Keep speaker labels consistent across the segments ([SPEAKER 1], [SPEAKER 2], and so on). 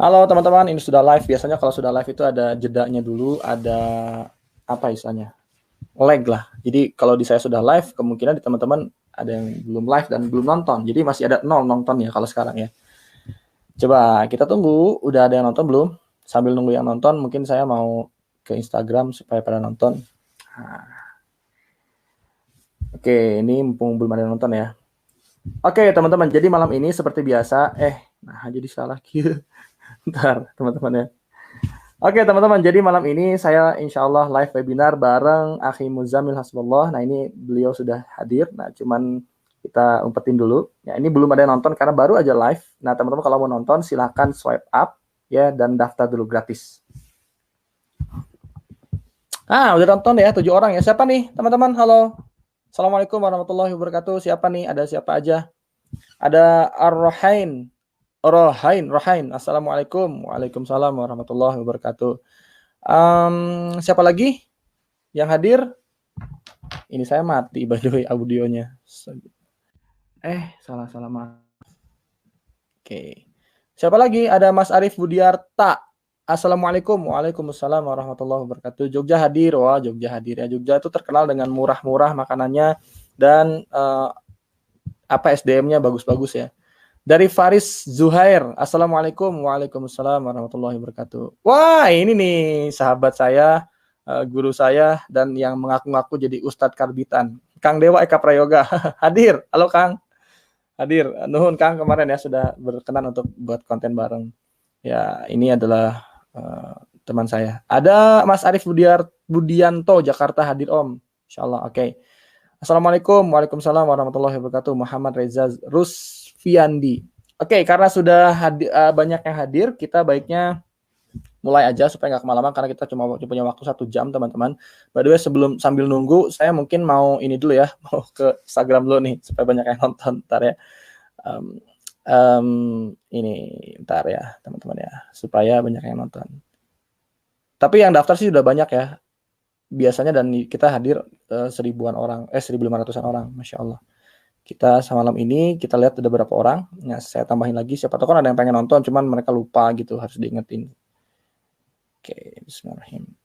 [SPEAKER 1] Halo teman-teman, ini sudah live. Biasanya kalau sudah live itu ada jedanya dulu, ada apa istilahnya? Lag lah. Jadi kalau di saya sudah live, kemungkinan di teman-teman ada yang belum live dan belum nonton. Jadi masih ada 0 nonton ya kalau sekarang ya. Coba kita tunggu, udah ada yang nonton belum? Sambil nunggu yang nonton, mungkin saya mau ke Instagram supaya pada nonton. Nah, oke, ini mumpung belum ada yang nonton ya. Oke teman-teman, jadi malam ini seperti biasa, nah jadi salah. Bentar teman-teman ya. Oke teman-teman, jadi malam ini saya insya Allah live webinar bareng Akhi Muzamil Hasbullah. Nah ini beliau sudah hadir, nah cuman kita umpetin dulu. Ya ini belum ada yang nonton karena baru aja live. Nah teman-teman kalau mau nonton silahkan swipe up ya dan daftar dulu gratis. Udah nonton ya 7 orang ya. Siapa nih teman-teman? Halo. Assalamualaikum warahmatullahi wabarakatuh. Siapa nih? Ada siapa aja? Ada Ar-Rohain. Rohain. Assalamualaikum. Waalaikumsalam warahmatullahi wabarakatuh. Siapa lagi yang hadir? Ini saya mati by the way audionya. Salah maaf. Oke. Siapa lagi? Ada Mas Arif Budiarta. Assalamualaikum. Waalaikumsalam warahmatullahi wabarakatuh. Jogja hadir. Wah, Jogja hadir ya. Jogja itu terkenal dengan murah-murah makanannya dan SDM-nya bagus-bagus ya. Dari Faris Zuhair. Assalamualaikum. Waalaikumsalam warahmatullahi wabarakatuh. Wah, ini nih sahabat saya, guru saya dan yang mengaku-ngaku jadi Ustadz Karbitan. Kang Dewa Eka Prayoga. Hadir. Halo Kang. Hadir. Nuhun Kang kemarin ya sudah berkenan untuk buat konten bareng. Ya, ini adalah teman saya. Ada Mas Arif Budianto Jakarta hadir Om. Insyaallah. Oke. Assalamualaikum. Waalaikumsalam warahmatullahi wabarakatuh. Muhammad Reza Rusfiandi. Oke, karena sudah banyak yang hadir, kita baiknya mulai aja supaya nggak kemalaman karena kita cuma punya waktu 1 jam teman-teman. By the way, sambil nunggu, saya mungkin mau ini dulu ya, mau ke Instagram dulu nih supaya banyak yang nonton ntar ya. Ini ntar ya teman-teman ya, supaya banyak yang nonton. Tapi yang daftar sih sudah banyak ya. Biasanya dan kita hadir 1.000-an orang, 1.500-an orang, Masya Allah. Kita semalam ini kita lihat ada beberapa orang. Nah, saya tambahin lagi. Siapa tahu kan ada yang pengen nonton, cuman mereka lupa gitu, harus diingetin. Oke, bismillahirrahmanirrahim.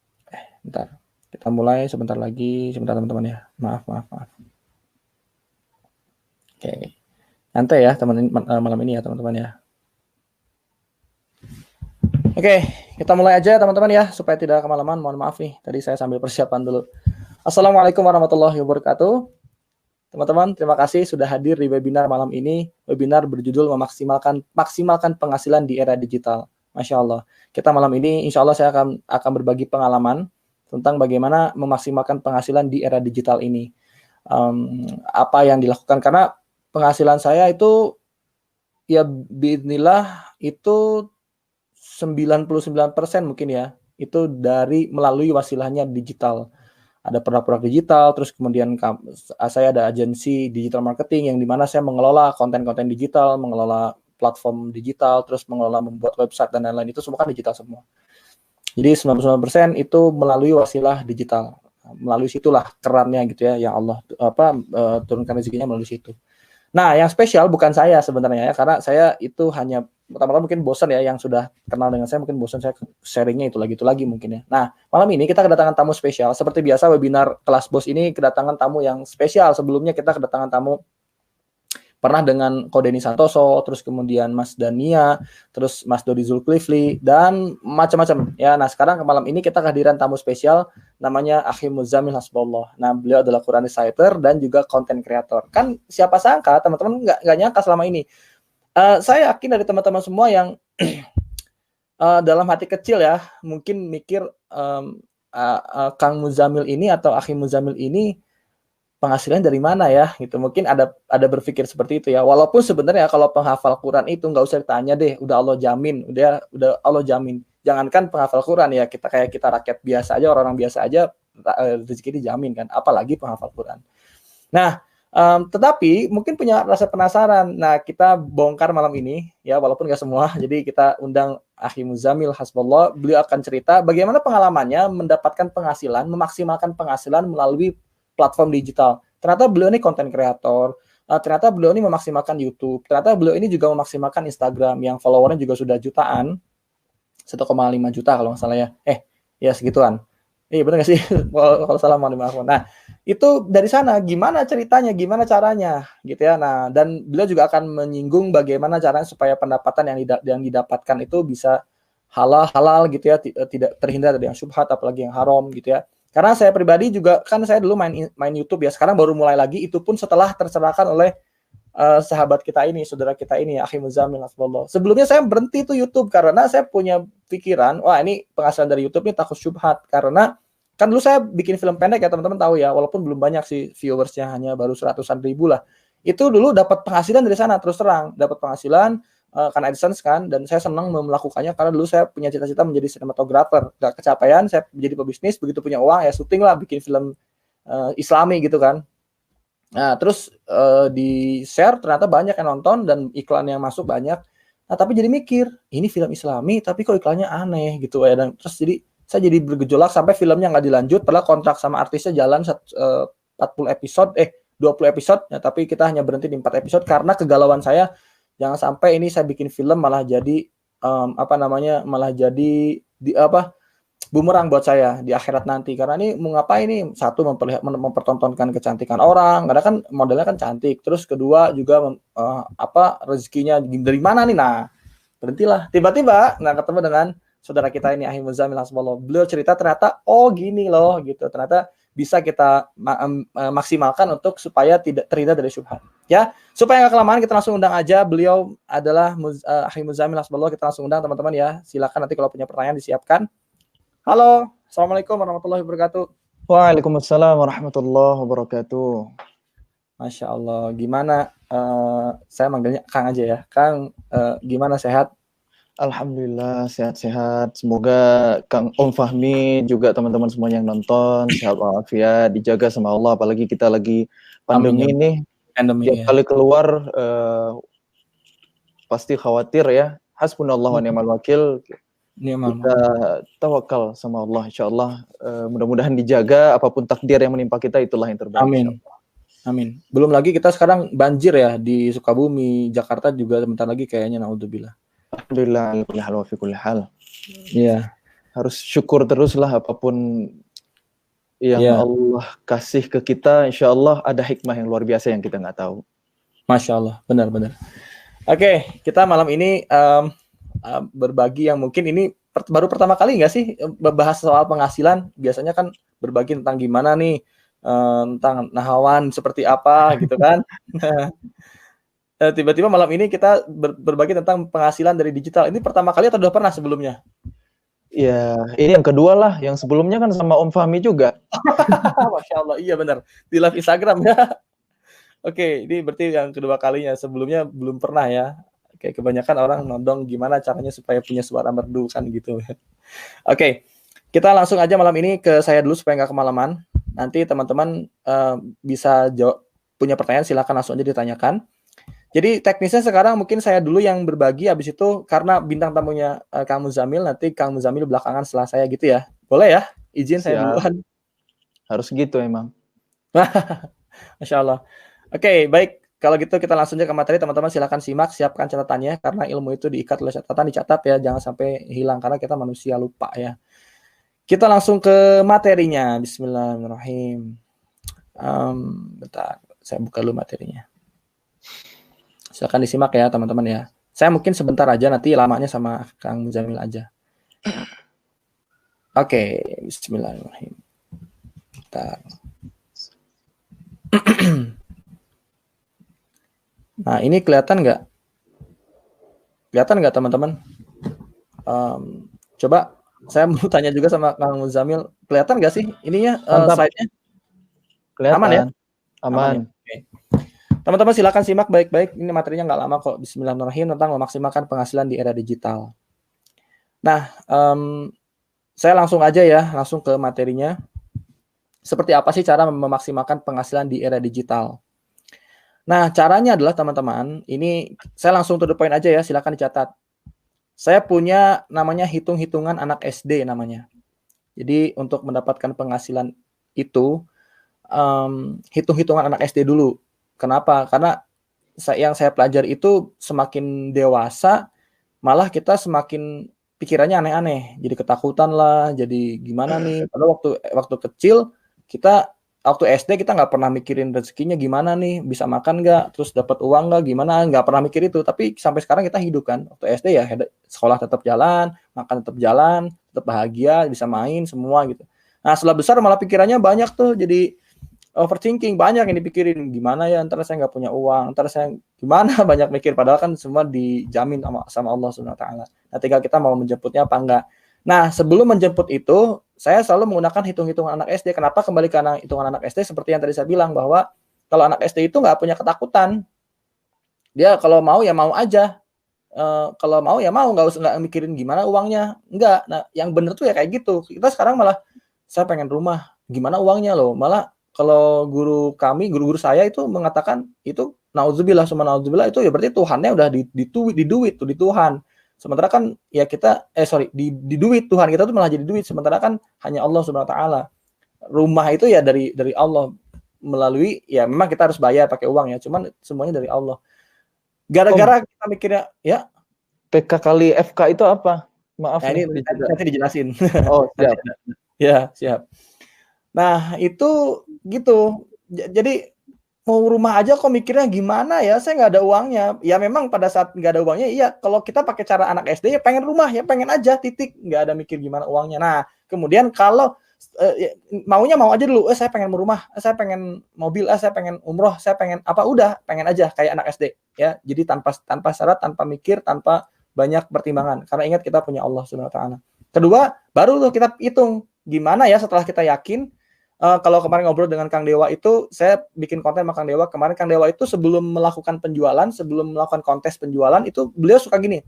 [SPEAKER 1] Bentar. Kita mulai sebentar lagi, sebentar teman-teman ya. Maaf. Oke. Santai ya malam ini ya teman-teman ya. Oke, kita mulai aja teman-teman ya, supaya tidak kemalaman. Mohon maaf nih, tadi saya sambil persiapan dulu. Assalamualaikum warahmatullahi wabarakatuh. Teman-teman, terima kasih sudah hadir di webinar malam ini. Webinar berjudul maksimalkan penghasilan di era digital. Masya Allah. Kita malam ini, insya Allah saya akan berbagi pengalaman tentang bagaimana memaksimalkan penghasilan di era digital ini. Apa yang dilakukan, karena penghasilan saya itu, ya bismillah itu 99% mungkin ya, itu melalui wasilahnya digital. Ada produk-produk digital, terus kemudian saya ada agensi digital marketing yang dimana saya mengelola konten-konten digital, mengelola platform digital, terus membuat website dan lain-lain, itu semua kan digital semua. Jadi 99% itu melalui wasilah digital. Melalui situlah kerannya gitu ya, yang Allah turunkan rezekinya melalui situ. Nah, yang spesial bukan saya sebenarnya ya, karena saya itu hanya pertama-tama mungkin bosan ya, yang sudah kenal dengan saya mungkin bosan saya sharingnya itu lagi mungkin ya. Nah, malam ini kita kedatangan tamu spesial. Seperti biasa webinar kelas bos ini kedatangan tamu yang spesial. Sebelumnya kita kedatangan tamu pernah dengan Kodeni Santoso, terus kemudian Mas Dania, terus Mas Dodi Zulkifli, dan macam-macam ya. Nah, sekarang malam ini kita kehadiran tamu spesial namanya Akhi Muzamil Hasbullah. Nah, beliau adalah Quran reciter dan juga content creator. Kan siapa sangka teman-teman nggak nyangka selama ini. Saya yakin dari teman-teman semua yang dalam hati kecil ya, mungkin mikir Kang Muzamil ini atau Akhi Muzamil ini penghasilan dari mana ya gitu, mungkin ada berpikir seperti itu ya. Walaupun sebenarnya kalau penghafal Quran itu nggak usah ditanya deh, udah Allah jamin, udah Allah jamin. Jangankan penghafal Quran ya, kita rakyat biasa aja, orang-orang biasa aja rezeki dijamin kan, apalagi penghafal Quran. Nah, tetapi mungkin punya rasa penasaran. Nah, kita bongkar malam ini ya, walaupun nggak semua. Jadi kita undang Akhi Muzamil Hasbullah. Beliau akan cerita bagaimana pengalamannya mendapatkan penghasilan, memaksimalkan penghasilan melalui platform digital. Ternyata beliau ini konten kreator, ternyata beliau ini memaksimalkan YouTube, ternyata beliau ini juga memaksimalkan Instagram yang followernya juga sudah jutaan. 1,5 juta kalau nggak salah ya. Ya segituan. Iya benar nggak sih? Kalau salah mohon maaf. Nah, itu dari sana gimana ceritanya, gimana caranya gitu ya. Nah, dan beliau juga akan menyinggung bagaimana caranya supaya pendapatan yang didapatkan itu bisa halal gitu ya, tidak terhindar dari yang syubhat apalagi yang haram gitu ya. Karena saya pribadi juga kan saya dulu main YouTube ya, sekarang baru mulai lagi, itu pun setelah tercerahkan oleh sahabat kita ini, saudara kita ini, Akhi Muzamil Hasbullah. Sebelumnya saya berhenti tuh YouTube karena saya punya pikiran, wah ini penghasilan dari YouTube ini takut syubhat, karena kan dulu saya bikin film pendek ya, teman-teman tahu ya, walaupun belum banyak sih viewersnya, hanya baru 100-an ribu lah. Itu dulu dapat penghasilan dari sana, terus terang dapat penghasilan karena AdSense kan, dan saya senang melakukannya karena dulu saya punya cita-cita menjadi sinematografer, gak kecapaian, saya menjadi pebisnis, begitu punya uang ya syuting lah, bikin film Islami gitu kan. Nah, terus di share ternyata banyak yang nonton dan iklan yang masuk banyak. Nah, tapi jadi mikir, ini film Islami tapi kok iklannya aneh gitu ya. Dan terus saya jadi bergejolak sampai filmnya nggak dilanjut, padahal kontrak sama artisnya jalan 40 episode, 20 episode, ya, tapi kita hanya berhenti di 4 episode karena kegalauan saya, jangan sampai ini saya bikin film malah jadi malah jadi bumerang buat saya di akhirat nanti, karena ini mau ngapain nih, satu mempertontonkan kecantikan orang karena kan modelnya kan cantik, terus kedua juga rezekinya dari mana nih. Nah, berhentilah. Tiba-tiba ketemu dengan saudara kita ini Akhi Muzamil Hasbullah. Beliau cerita ternyata gini loh gitu, ternyata bisa kita maksimalkan untuk supaya tidak terhindar dari syubhat ya. Supaya nggak kelamaan, kita langsung undang aja, beliau adalah Akhi Muzamil Hasbullah. Kita langsung undang teman-teman ya, silakan nanti kalau punya pertanyaan disiapkan. Halo, assalamualaikum warahmatullahi wabarakatuh.
[SPEAKER 2] Waalaikumsalam warahmatullahi wabarakatuh.
[SPEAKER 1] Masya Allah, gimana? Saya manggilnya Kang aja ya, Kang. Gimana, sehat?
[SPEAKER 2] Alhamdulillah sehat-sehat. Semoga Kang Om Fahmi juga teman-teman semua yang nonton sehat walafiat, dijaga sama Allah. Apalagi kita lagi pandemi nih, tiap kali keluar pasti khawatir ya. Hasbunallah wa ni'mal wakil. Kita tawakal sama Allah, insya Allah. Mudah-mudahan dijaga, apapun takdir yang menimpa kita itulah yang terbaik.
[SPEAKER 1] Amin. Amin. Belum lagi kita sekarang banjir ya di Sukabumi, Jakarta juga sebentar lagi kayaknya, naudzubillah.
[SPEAKER 2] Alhamdulillah, wa fi kulli hal.
[SPEAKER 1] Iya.
[SPEAKER 2] Harus syukur terus lah apapun yang Allah kasih ke kita, insya Allah ada hikmah yang luar biasa yang kita nggak tahu.
[SPEAKER 1] Masya Allah, benar-benar. Oke, kita malam ini berbagi yang mungkin ini baru pertama kali nggak sih bahas soal penghasilan. Biasanya kan berbagi tentang gimana nih, tentang nahawan seperti apa gitu kan. Tiba-tiba malam ini kita berbagi tentang penghasilan dari digital. Ini pertama kali atau udah pernah sebelumnya?
[SPEAKER 2] Ya, ini yang kedua lah. Yang sebelumnya kan sama Om Fahmi juga.
[SPEAKER 1] Masya Allah, iya benar. Di live Instagram ya. Oke, ini berarti yang kedua kalinya. Sebelumnya belum pernah ya. Kayak kebanyakan orang nodong gimana caranya supaya punya suara merdu kan gitu. Oke, kita langsung aja malam ini ke saya dulu supaya nggak kemalaman. Nanti teman-teman bisa punya pertanyaan, silakan langsung aja ditanyakan. Jadi teknisnya sekarang mungkin saya dulu yang berbagi, habis itu karena bintang tamunya Kang Muzamil, nanti Kang Muzamil belakangan setelah saya gitu ya. Boleh ya? Izin saya duluan.
[SPEAKER 2] Harus gitu emang.
[SPEAKER 1] Masya Allah. Oke, baik. Kalau gitu kita langsung aja ke materi, teman-teman silakan simak, siapkan catatannya karena ilmu itu diikat oleh catatan, dicatat ya, jangan sampai hilang karena kita manusia lupa ya. Kita langsung ke materinya. Bismillahirrahmanirrahim. Bentar, saya buka dulu materinya. Silakan disimak ya teman-teman ya. Saya mungkin sebentar aja, nanti lamanya sama Kang Muzamil aja. Oke, bismillahirrahmanirrahim. Bentar. Nah, ini kelihatan nggak? Kelihatan nggak teman-teman? Coba saya mau tanya juga sama Kang Muzamil, kelihatan nggak sih ininya slide-nya?
[SPEAKER 2] Kelihatan.
[SPEAKER 1] Aman ya?
[SPEAKER 2] Aman.
[SPEAKER 1] Ya? Oke. Teman-teman silakan simak baik-baik. Ini materinya nggak lama kok. Bismillahirrahmanirrahim, tentang memaksimalkan penghasilan di era digital. Nah, saya langsung aja ya, langsung ke materinya. Seperti apa sih cara memaksimalkan penghasilan di era digital? Nah, caranya adalah teman-teman, ini saya langsung to the point aja ya, silakan dicatat. Saya punya namanya hitung-hitungan anak SD namanya. Jadi untuk mendapatkan penghasilan itu, hitung-hitungan anak SD dulu. Kenapa? Karena yang saya pelajari itu semakin dewasa, malah kita semakin pikirannya aneh-aneh, jadi ketakutan lah, jadi gimana nih. Padahal waktu kecil kita waktu SD kita nggak pernah mikirin rezekinya gimana nih, bisa makan nggak, terus dapat uang nggak, gimana, nggak pernah mikir itu. Tapi sampai sekarang kita hidup kan. Waktu SD ya sekolah tetap jalan, makan tetap jalan, tetap bahagia, bisa main semua gitu. Nah setelah besar malah pikirannya banyak tuh, jadi overthinking, banyak yang dipikirin, gimana ya ntar saya nggak punya uang, ntar saya gimana, banyak mikir, padahal kan semua dijamin sama Allah Subhanahu wa taala. Nah, tinggal kita mau menjemputnya apa enggak. Nah, sebelum menjemput itu, saya selalu menggunakan hitung-hitungan anak SD. Kenapa kembali ke hitungan anak SD? Seperti yang tadi saya bilang, bahwa kalau anak SD itu nggak punya ketakutan. Dia kalau mau ya mau aja. Kalau mau ya mau, nggak mikirin gimana uangnya. Enggak. Nah, yang bener tuh ya kayak gitu. Kita sekarang malah, saya pengen rumah, gimana uangnya loh. Malah kalau guru saya itu mengatakan itu nauzubillah summa nauzubillah, itu ya berarti Tuhannya udah di duit tuh, di Tuhan. Sementara kan ya kita di duit, Tuhan kita tuh malah jadi duit, sementara kan hanya Allah Subhanahu wa taala. Rumah itu ya dari Allah, melalui ya memang kita harus bayar pakai uang ya, cuman semuanya dari Allah. Gara-gara kita mikirnya ya
[SPEAKER 2] PK kali FK itu apa? Maaf
[SPEAKER 1] nah, ini nanti dijelasin.
[SPEAKER 2] Oh, siap.
[SPEAKER 1] Ya, siap. Nah, itu gitu. Jadi mau rumah aja kok mikirnya gimana ya, saya nggak ada uangnya. Ya memang pada saat nggak ada uangnya, iya. Kalau kita pakai cara anak SD ya pengen rumah, ya pengen aja, titik. Nggak ada mikir gimana uangnya. Nah, kemudian kalau maunya mau aja dulu, saya pengen rumah, saya pengen mobil, saya pengen umroh, saya pengen apa, udah pengen aja kayak anak SD ya. Jadi tanpa syarat, tanpa mikir, tanpa banyak pertimbangan. Karena ingat kita punya Allah Subhanahu wa taala. Kedua, baru tuh kita hitung gimana ya setelah kita yakin. Kalau kemarin ngobrol dengan Kang Dewa itu, saya bikin konten sama Kang Dewa. Kemarin Kang Dewa itu sebelum melakukan penjualan, sebelum melakukan kontes penjualan, itu beliau suka gini,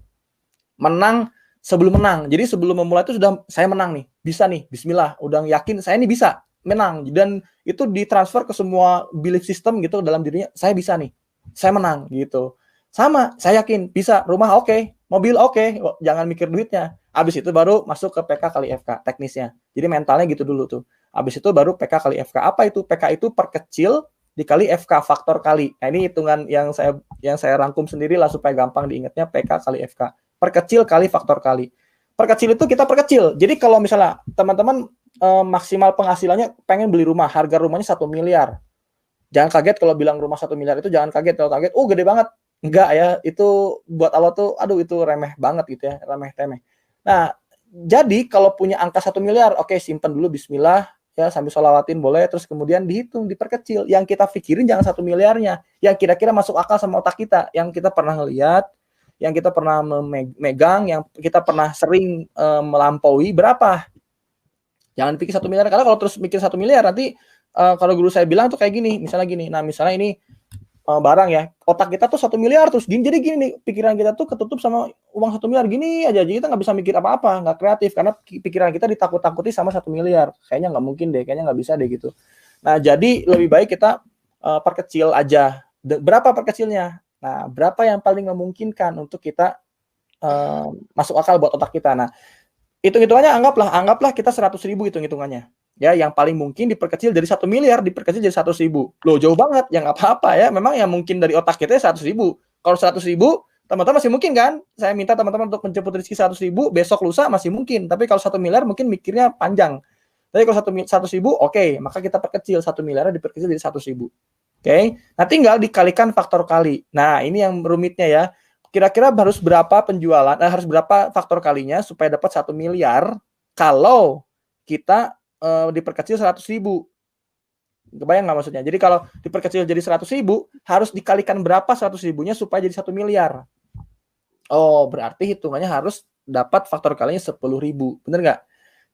[SPEAKER 1] menang sebelum menang. Jadi sebelum memulai itu sudah, saya menang nih, bisa nih, bismillah, udah yakin saya ini bisa menang. Dan itu ditransfer ke semua belief system gitu dalam dirinya, saya bisa nih, saya menang gitu. Sama, saya yakin bisa, rumah oke, mobil oke, jangan mikir duitnya. Abis itu baru masuk ke PK kali FK, teknisnya. Jadi mentalnya gitu dulu tuh. Habis itu baru PK kali FK. Apa itu? PK itu perkecil dikali FK, faktor kali. Nah, ini hitungan yang saya rangkum sendiri lah supaya gampang diingatnya, PK kali FK. Perkecil kali faktor kali. Perkecil itu kita perkecil. Jadi kalau misalnya teman-teman maksimal penghasilannya pengen beli rumah, harga rumahnya 1 miliar. Jangan kaget kalau bilang rumah 1 miliar itu, jangan kaget. Kalau kaget, gede banget. Enggak ya, itu buat Allah tuh, aduh itu remeh banget gitu ya, remeh-temeh. Nah, jadi kalau punya angka 1 miliar, oke, simpan dulu, bismillah, ya sambil sholawatin boleh, terus kemudian dihitung, diperkecil. Yang kita pikirin jangan 1 miliarnya, yang kira-kira masuk akal sama otak kita, yang kita pernah ngelihat, yang kita pernah memegang, yang kita pernah sering melampaui, berapa? Jangan pikir 1 miliar, karena kalau terus mikir 1 miliar nanti kalau guru saya bilang tuh kayak gini, misalnya gini. Nah, misalnya ini barang ya, otak kita tuh 1 miliar terus gini, jadi gini nih, pikiran kita tuh ketutup sama uang 1 miliar gini aja, jadi kita nggak bisa mikir apa-apa, nggak kreatif, karena pikiran kita ditakut-takuti sama 1 miliar. Kayaknya nggak mungkin deh, kayaknya nggak bisa deh gitu. Nah, jadi lebih baik kita perkecil aja. Berapa perkecilnya? Nah, berapa yang paling memungkinkan untuk kita masuk akal buat otak kita. Nah, hitung-hitungannya anggaplah kita 100.000 hitung-hitungannya. Ya, yang paling mungkin diperkecil dari 1 miliar, diperkecil jadi 100.000. Loh, jauh banget, ya nggak apa-apa ya. Memang yang mungkin dari otak kita 100.000. Kalau 100.000, teman-teman masih mungkin kan? Saya minta teman-teman untuk menjemput rezeki 100.000, besok lusa masih mungkin. Tapi kalau 1 miliar mungkin mikirnya panjang. Tapi kalau 100.000, oke, maka kita perkecil 1 miliar diperkecil jadi 100.000. Oke, nah tinggal dikalikan faktor kali. Nah, ini yang rumitnya ya. Kira-kira harus berapa penjualan, harus berapa faktor kalinya supaya dapat 1 miliar kalau kita diperkecil 100.000. Kebayang nggak maksudnya? Jadi kalau diperkecil jadi 100.000, harus dikalikan berapa 100.000-nya supaya jadi 1 miliar. Oh, berarti hitungannya harus dapat faktor kalinya 10.000. Bener nggak?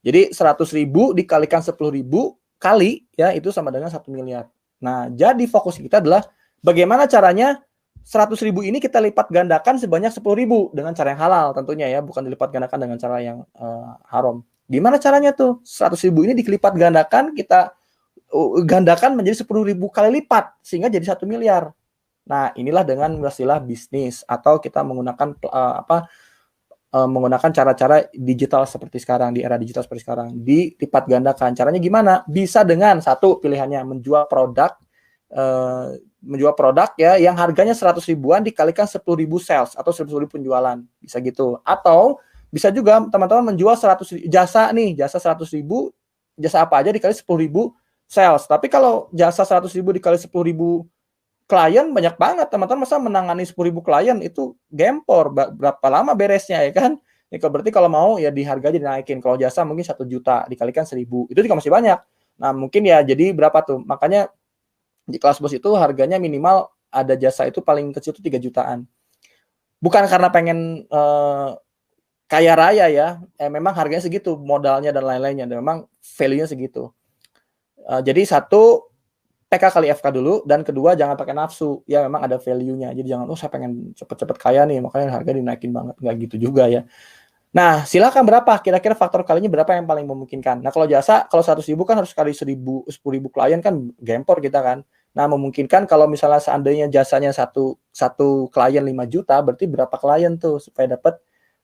[SPEAKER 1] Jadi 100.000 dikalikan 10.000 kali, ya itu sama dengan 1 miliar. Nah, jadi fokus kita adalah bagaimana caranya 100.000 ini kita lipat gandakan sebanyak 10.000 dengan cara yang halal tentunya ya, bukan dilipat gandakan dengan cara yang haram. Gimana caranya tuh? 100.000 ini dilipat gandakan, kita gandakan menjadi 10.000 kali lipat sehingga jadi 1 miliar. Nah, inilah dengan istilah bisnis atau kita menggunakan menggunakan cara-cara digital seperti sekarang, di era digital seperti sekarang, dilipat gandakan. Caranya gimana? Bisa dengan satu pilihannya menjual produk ya yang harganya 100 ribuan dikalikan 10.000 sales atau 10.000 penjualan, bisa gitu. Atau Bisa juga teman-teman menjual 100 jasa nih, jasa 100.000, jasa apa aja dikali 10.000 sales. Tapi kalau jasa 100.000 dikali 10.000 klien banyak banget, teman-teman. Masa menangani 10.000 klien itu gempor, berapa lama beresnya ya kan? Ya, berarti kalau mau ya di harga aja dinaikin. Kalau jasa mungkin 1 juta dikalikan 1.000, itu juga masih banyak. Nah mungkin ya jadi berapa tuh? Makanya di kelas bos itu harganya minimal ada jasa itu paling kecil itu 3 jutaan. Bukan karena pengen kaya raya ya, memang harganya segitu, modalnya dan lain-lainnya, dan memang value-nya segitu. Jadi satu, PK kali FK dulu, dan kedua jangan pakai nafsu, ya memang ada value-nya. Jadi jangan, saya pengen cepet-cepet kaya nih, makanya harga dinaikin banget, nggak gitu juga ya. Nah, silakan berapa, kira-kira faktor kalinya berapa yang paling memungkinkan. Nah, kalau jasa, kalau 100.000 kan harus kali 10.000 klien kan gempor kita kan. Nah, memungkinkan kalau misalnya seandainya jasanya satu klien 5 juta, berarti berapa klien tuh supaya dapat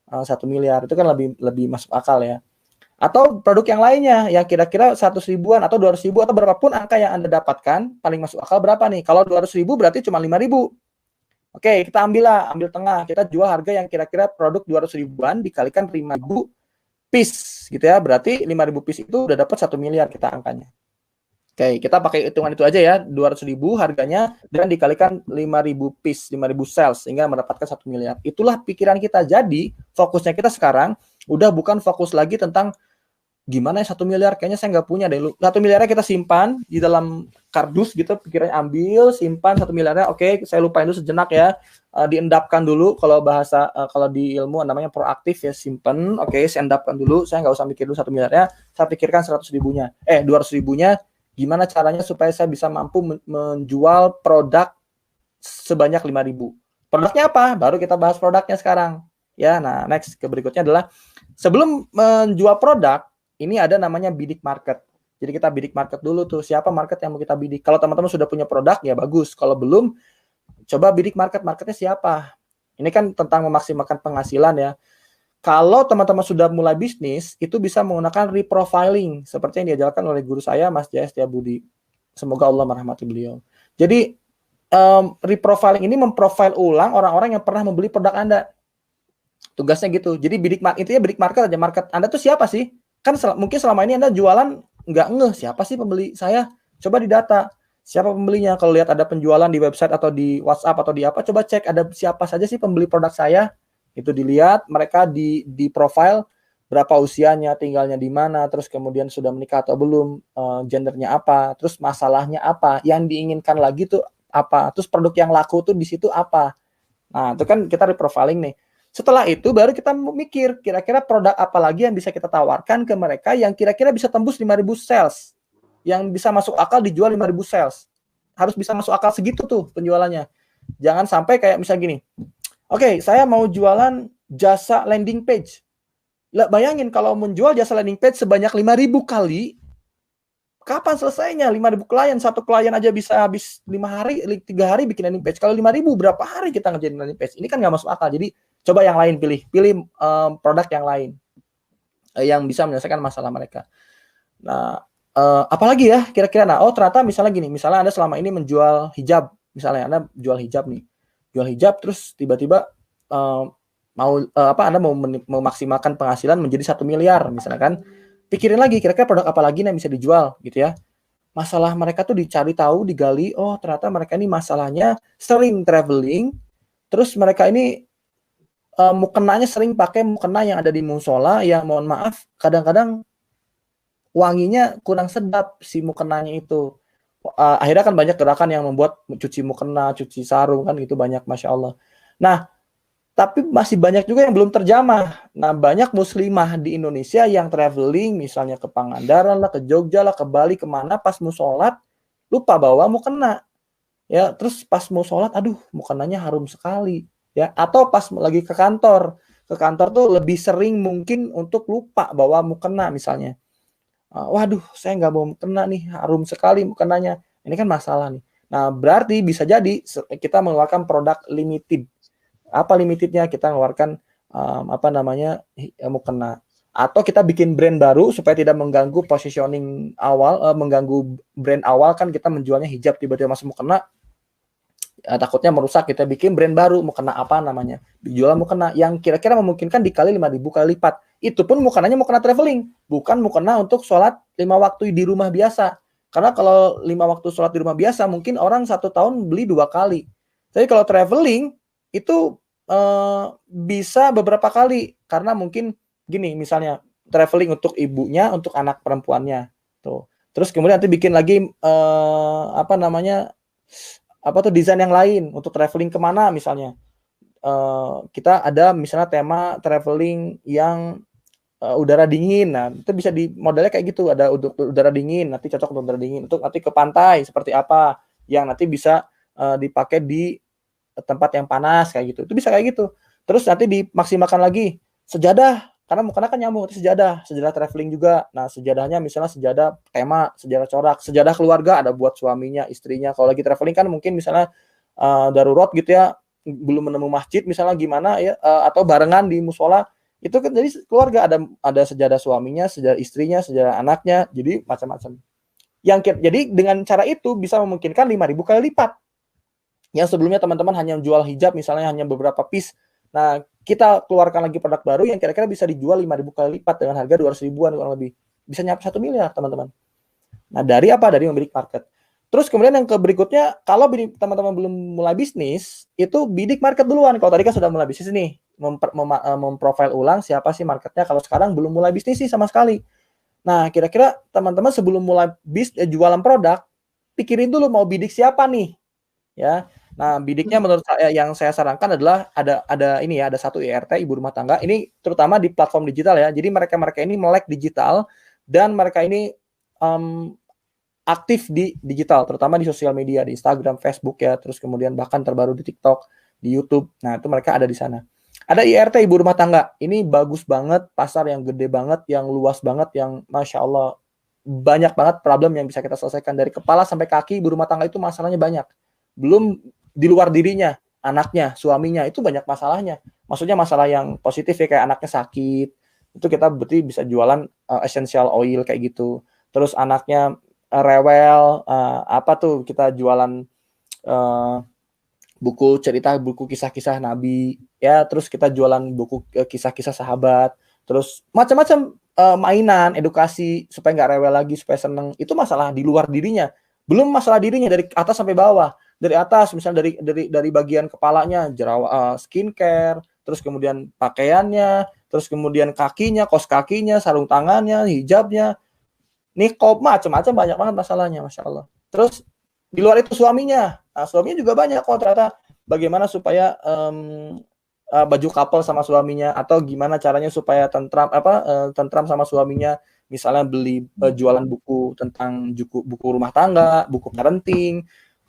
[SPEAKER 1] 1 miliar, itu kan lebih masuk akal ya. Atau produk yang lainnya yang kira-kira 100.000-an atau 200.000 atau berapapun angka yang Anda dapatkan, paling masuk akal berapa nih? Kalau 200.000 berarti cuma 5.000. Oke, kita ambil tengah, kita jual harga yang kira-kira produk 200.000-an dikalikan 5.000 piece gitu ya, berarti 5.000 piece itu udah dapat 1 miliar kita angkanya. Oke, kita pakai hitungan itu aja ya, 200.000 harganya dan dikalikan 5.000 piece, 5.000 sales sehingga mendapatkan 1 miliar. Itulah pikiran kita. Jadi, fokusnya kita sekarang udah bukan fokus lagi tentang gimana ya 1 miliar, kayaknya saya nggak punya deh. 1 miliarnya kita simpan di dalam kardus gitu, pikirannya ambil, simpan 1 miliarnya, oke, saya lupain dulu sejenak ya, diendapkan dulu, kalau bahasa, kalau di ilmu namanya proaktif ya, simpan, oke, saya endapkan dulu, saya nggak usah mikir dulu 1 miliarnya, saya pikirkan 100 ribunya, 200 ribunya, gimana caranya supaya saya bisa mampu menjual produk sebanyak 5.000. Produknya apa? Baru kita bahas produknya sekarang. Ya, nah next ke berikutnya adalah sebelum menjual produk, ini ada namanya bidik market. Jadi kita bidik market dulu tuh, siapa market yang mau kita bidik. Kalau teman-teman sudah punya produk ya bagus. Kalau belum, coba bidik marketnya siapa. Ini kan tentang memaksimalkan penghasilan ya. Kalau teman-teman sudah mulai bisnis, itu bisa menggunakan reprofiling seperti yang diajarkan oleh guru saya, Mas Jaya Setiabudi. Semoga Allah merahmati beliau. Jadi reprofiling ini memprofile ulang orang-orang yang pernah membeli produk Anda. Tugasnya gitu. Jadi intinya bidik market aja. Market Anda tuh siapa sih? Kan mungkin selama ini Anda jualan nggak ngeh siapa sih pembeli saya. Coba didata. Siapa pembelinya? Kalau lihat ada penjualan di website atau di WhatsApp atau di apa, coba cek ada siapa saja sih pembeli produk saya. Itu dilihat, mereka di profile, berapa usianya, tinggalnya di mana, terus kemudian sudah menikah atau belum, gendernya apa, terus masalahnya apa, yang diinginkan lagi tuh apa, terus produk yang laku tuh di situ apa. Nah, itu kan kita reprofiling nih. Setelah itu baru kita mikir kira-kira produk apa lagi yang bisa kita tawarkan ke mereka yang kira-kira bisa tembus 5.000 sales. Yang bisa masuk akal dijual 5.000 sales. Harus bisa masuk akal segitu tuh penjualannya. Jangan sampai kayak misal gini. Oke, saya mau jualan jasa landing page. Lah, bayangin kalau menjual jasa landing page sebanyak 5.000 kali, kapan selesainya? 5.000 klien, satu klien aja bisa habis 5 hari, 3 hari bikin landing page. Kalau 5.000 berapa hari kita ngerjain landing page? Ini kan nggak masuk akal. Jadi coba yang lain, pilih produk yang lain yang bisa menyelesaikan masalah mereka. Nah, apalagi ya kira-kira. Nah, ternyata misalnya gini, misalnya Anda selama ini menjual hijab, misalnya Anda jual hijab nih. Jual hijab terus tiba-tiba Anda mau memaksimalkan penghasilan menjadi 1 miliar misalnya kan, pikirin lagi kira-kira produk apa lagi yang bisa dijual gitu ya. Masalah mereka tuh dicari tahu, digali, oh ternyata mereka ini masalahnya sering traveling, terus mereka ini mukenanya sering pakai mukena yang ada di musola yang mohon maaf kadang-kadang wanginya kurang sedap si mukenanya itu. Akhirnya kan banyak gerakan yang membuat cuci mukena, cuci sarung kan gitu banyak, Masya Allah. Nah, tapi masih banyak juga yang belum terjamah. Nah, banyak muslimah di Indonesia yang traveling misalnya ke Pangandaran lah, ke Jogja lah, ke Bali, kemana pas mau sholat lupa bawa mukena. Ya, terus pas mau sholat, aduh mukenanya harum sekali. Ya, atau pas lagi ke kantor tuh lebih sering mungkin untuk lupa bawa mukena misalnya. Waduh, saya nggak mau mukena nih, harum sekali mukenanya. Ini kan masalah nih. Nah, berarti bisa jadi kita mengeluarkan produk limited. Apa limitednya? Kita mengeluarkan mukena. Atau kita bikin brand baru supaya tidak mengganggu positioning awal, mengganggu brand awal kan kita menjualnya hijab tiba-tiba masuk mukena. takutnya merusak, kita bikin brand baru, mau kena apa namanya, dijual mau kena yang kira-kira memungkinkan dikali 5.000 kali lipat. Itu pun mau kena traveling, bukan mau kena untuk sholat 5 waktu di rumah biasa. Karena kalau 5 waktu sholat di rumah biasa mungkin orang 1 tahun beli 2 kali. Jadi kalau traveling itu bisa beberapa kali, karena mungkin gini, misalnya traveling untuk ibunya, untuk anak perempuannya tuh. Terus kemudian nanti bikin lagi apa namanya, apa tuh, desain yang lain untuk traveling kemana misalnya. Kita ada misalnya tema traveling yang udara dingin. Nah, itu bisa di modelnya kayak gitu, ada udara dingin, nanti cocok untuk udara dingin. Untuk nanti ke pantai seperti apa yang nanti bisa dipakai di tempat yang panas kayak gitu. Itu bisa kayak gitu. Terus nanti dimaksimalkan lagi sejadah, karena kan nyambung, sejadah traveling juga. Nah, sejadahnya misalnya sejadah tema, sejadah corak, sejadah keluarga, ada buat suaminya, istrinya. Kalau lagi traveling kan mungkin misalnya darurat gitu ya, belum menemu masjid misalnya gimana ya, atau barengan di musola, itu kan jadi keluarga, ada sejadah suaminya, sejadah istrinya, sejadah anaknya, jadi macam-macam. Jadi dengan cara itu bisa memungkinkan 5.000 kali lipat. Yang sebelumnya teman-teman hanya jual hijab misalnya hanya beberapa piece. Nah, kita keluarkan lagi produk baru yang kira-kira bisa dijual 5.000 kali lipat dengan harga 200 ribuan kurang lebih. Bisa nyampe 1 miliar, teman-teman. Nah, dari apa? Dari membidik market. Terus kemudian yang berikutnya, kalau teman-teman belum mulai bisnis, itu bidik market duluan. Kalau tadi kan sudah mulai bisnis nih, memprofile ulang siapa sih marketnya. Kalau sekarang belum mulai bisnis sih sama sekali. Nah, kira-kira teman-teman sebelum mulai jualan produk, pikirin dulu mau bidik siapa nih, ya. Nah, bidiknya menurut saya yang saya sarankan adalah ada ini ya, ada satu IRT, ibu rumah tangga. Ini terutama di platform digital ya. Jadi mereka ini melek digital dan mereka ini aktif di digital, terutama di sosial media, di Instagram, Facebook ya, terus kemudian bahkan terbaru di TikTok, di YouTube. Nah, itu mereka ada di sana. Ada IRT, ibu rumah tangga. Ini bagus banget, pasar yang gede banget, yang luas banget, yang Masya Allah banyak banget problem yang bisa kita selesaikan. Dari kepala sampai kaki, ibu rumah tangga itu masalahnya banyak. Belum di luar dirinya, anaknya, suaminya, itu banyak masalahnya. Maksudnya masalah yang positif ya, kayak anaknya sakit, itu kita berarti bisa jualan essential oil kayak gitu. Terus anaknya rewel, apa tuh, kita jualan buku cerita, buku kisah-kisah Nabi, ya. Terus kita jualan buku kisah-kisah sahabat, terus macam-macam mainan, edukasi supaya nggak rewel lagi, supaya seneng. Itu masalah di luar dirinya, belum masalah dirinya dari atas sampai bawah. Dari atas misalnya dari bagian kepalanya jerawat, skincare, terus kemudian pakaiannya, terus kemudian kakinya, kaos kakinya, sarung tangannya, hijabnya, niqab, macam-macam, banyak banget masalahnya, Masya Allah. Terus di luar itu suaminya, nah, suaminya juga banyak kok ternyata. Bagaimana supaya baju couple sama suaminya, atau gimana caranya supaya tentram sama suaminya, misalnya beli jualan buku tentang buku rumah tangga, buku parenting,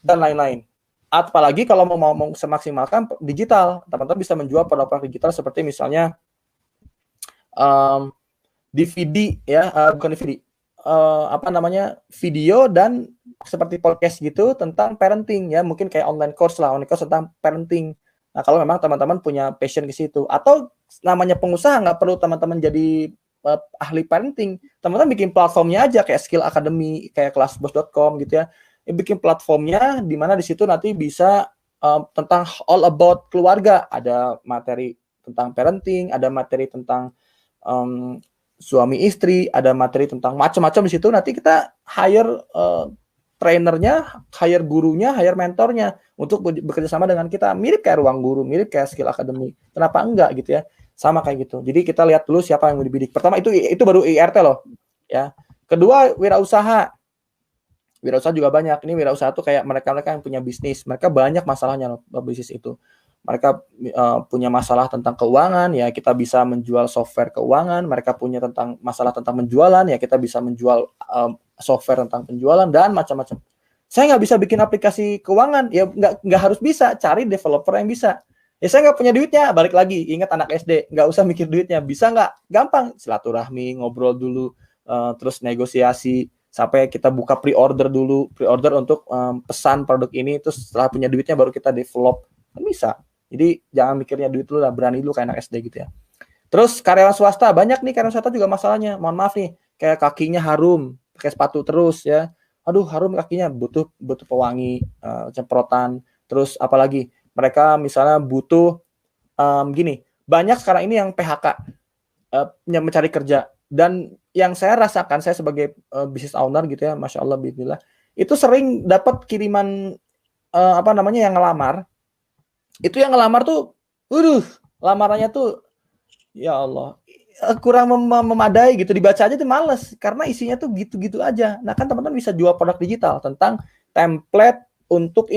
[SPEAKER 1] dan lain-lain. Apalagi kalau mau semaksimalkan digital, teman-teman bisa menjual produk-produk digital seperti misalnya DVD ya, bukan DVD, apa namanya, video dan seperti podcast gitu tentang parenting ya, mungkin kayak online course tentang parenting. Nah, kalau memang teman-teman punya passion ke situ, atau namanya pengusaha nggak perlu teman-teman jadi ahli parenting, teman-teman bikin platformnya aja kayak Skill Academy, kayak kelasbos.com gitu ya. Bikin platformnya di mana di situ nanti bisa tentang all about keluarga, ada materi tentang parenting, ada materi tentang suami istri, ada materi tentang macam-macam di situ. Nanti kita hire trainernya, hire gurunya, hire mentornya untuk bekerja sama dengan kita. Mirip kayak Ruang Guru, mirip kayak Skill Academy. Kenapa enggak gitu ya? Sama kayak gitu. Jadi kita lihat dulu siapa yang mau dibidik. Pertama itu baru IRT loh, ya. Kedua, wirausaha. Wirausaha juga banyak. Ini wirausaha tuh kayak mereka yang punya bisnis. Mereka banyak masalahnya loh bisnis itu. Mereka punya masalah tentang keuangan, ya kita bisa menjual software keuangan. Mereka punya masalah tentang penjualan, ya kita bisa menjual software tentang penjualan dan macam-macam. Saya nggak bisa bikin aplikasi keuangan, ya nggak harus bisa, cari developer yang bisa. Ya saya nggak punya duitnya, balik lagi, ingat anak SD, nggak usah mikir duitnya, bisa nggak? Gampang, silaturahmi, ngobrol dulu, terus negosiasi, sampai kita buka pre-order dulu, pre-order untuk pesan produk ini, terus setelah punya duitnya baru kita develop, kan bisa. Jadi jangan mikirnya duit dulu lah, berani dulu kayak anak SD gitu ya. Terus karyawan swasta, banyak nih karyawan swasta juga masalahnya. Mohon maaf nih, kayak kakinya harum, pakai sepatu terus ya. Aduh, harum kakinya, butuh pewangi, semprotan. Terus apalagi mereka misalnya butuh gini, banyak sekarang ini yang PHK, yang mencari kerja, dan yang saya rasakan, saya sebagai business owner gitu ya, masya Allah, bismillah, itu sering dapat kiriman yang ngelamar. Itu yang ngelamar tuh, lamarannya tuh, ya Allah, kurang memadai gitu, dibaca aja tuh males, karena isinya tuh gitu-gitu aja. Nah kan teman-teman bisa jual produk digital tentang template untuk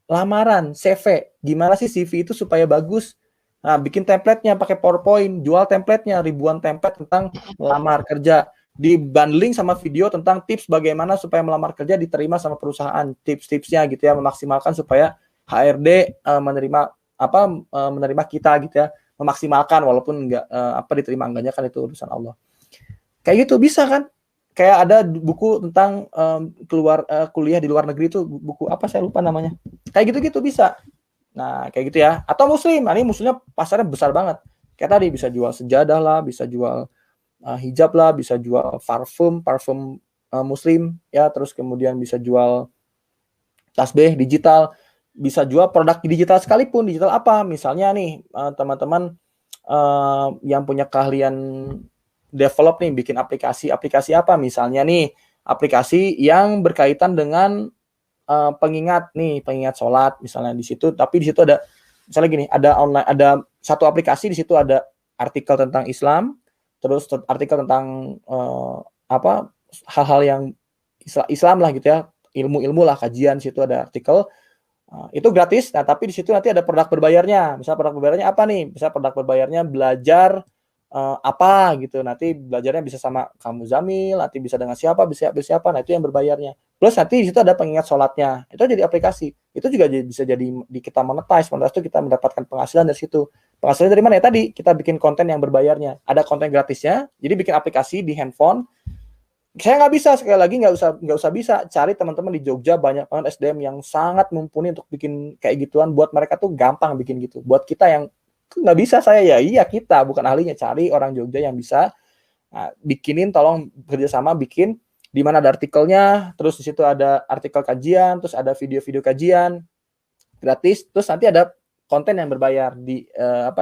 [SPEAKER 1] lamaran, CV. Gimana sih CV itu supaya bagus? Nah, bikin template-nya pakai PowerPoint, jual template-nya, ribuan template tentang melamar kerja, dibundling sama video tentang tips bagaimana supaya melamar kerja diterima sama perusahaan, tips-tipsnya gitu ya, memaksimalkan supaya HRD menerima kita gitu ya, memaksimalkan walaupun enggak diterima enggaknya kan itu urusan Allah. Kayak gitu bisa kan? Kayak ada buku tentang kuliah di luar negeri itu, buku apa saya lupa namanya. Kayak gitu-gitu bisa. Nah, kayak gitu ya. Atau muslim. Nah, ini muslimnya pasarnya besar banget. Kayak tadi bisa jual sejadah lah, bisa jual hijab lah, bisa jual parfum muslim ya, terus kemudian bisa jual tasbih digital, bisa jual produk digital sekalipun. Digital apa? Misalnya nih teman-teman yang punya keahlian develop nih, bikin aplikasi apa? Misalnya nih aplikasi yang berkaitan dengan pengingat sholat misalnya di situ, tapi di situ ada misalnya gini, ada satu aplikasi, di situ ada artikel tentang Islam, terus artikel tentang hal-hal yang Islam lah gitu ya, ilmu lah, kajian, di situ ada artikel, itu gratis. Nah tapi di situ nanti ada produk berbayarnya. Misalnya produk berbayarnya apa nih? Misalnya produk berbayarnya belajar apa gitu, nanti belajarnya bisa sama kamu Zamil, nanti bisa dengan siapa, siapa, nah itu yang berbayarnya. Plus nanti di situ ada pengingat sholatnya, itu jadi aplikasi, itu juga bisa jadi kita monetize itu kita mendapatkan penghasilan dari situ. Penghasilan dari mana ya? Tadi kita bikin konten yang berbayarnya, ada konten gratisnya, jadi bikin aplikasi di handphone. Saya nggak bisa, sekali lagi nggak usah bisa, cari teman-teman di Jogja, banyak banget SDM yang sangat mumpuni untuk bikin kayak gituan. Buat mereka tuh gampang bikin gitu, buat kita yang nggak bisa, saya ya iya, kita bukan ahlinya, cari orang Jogja yang bisa. Nah, bikinin, tolong kerjasama bikin, di mana ada artikelnya, terus di situ ada artikel kajian, terus ada video-video kajian gratis, terus nanti ada konten yang berbayar,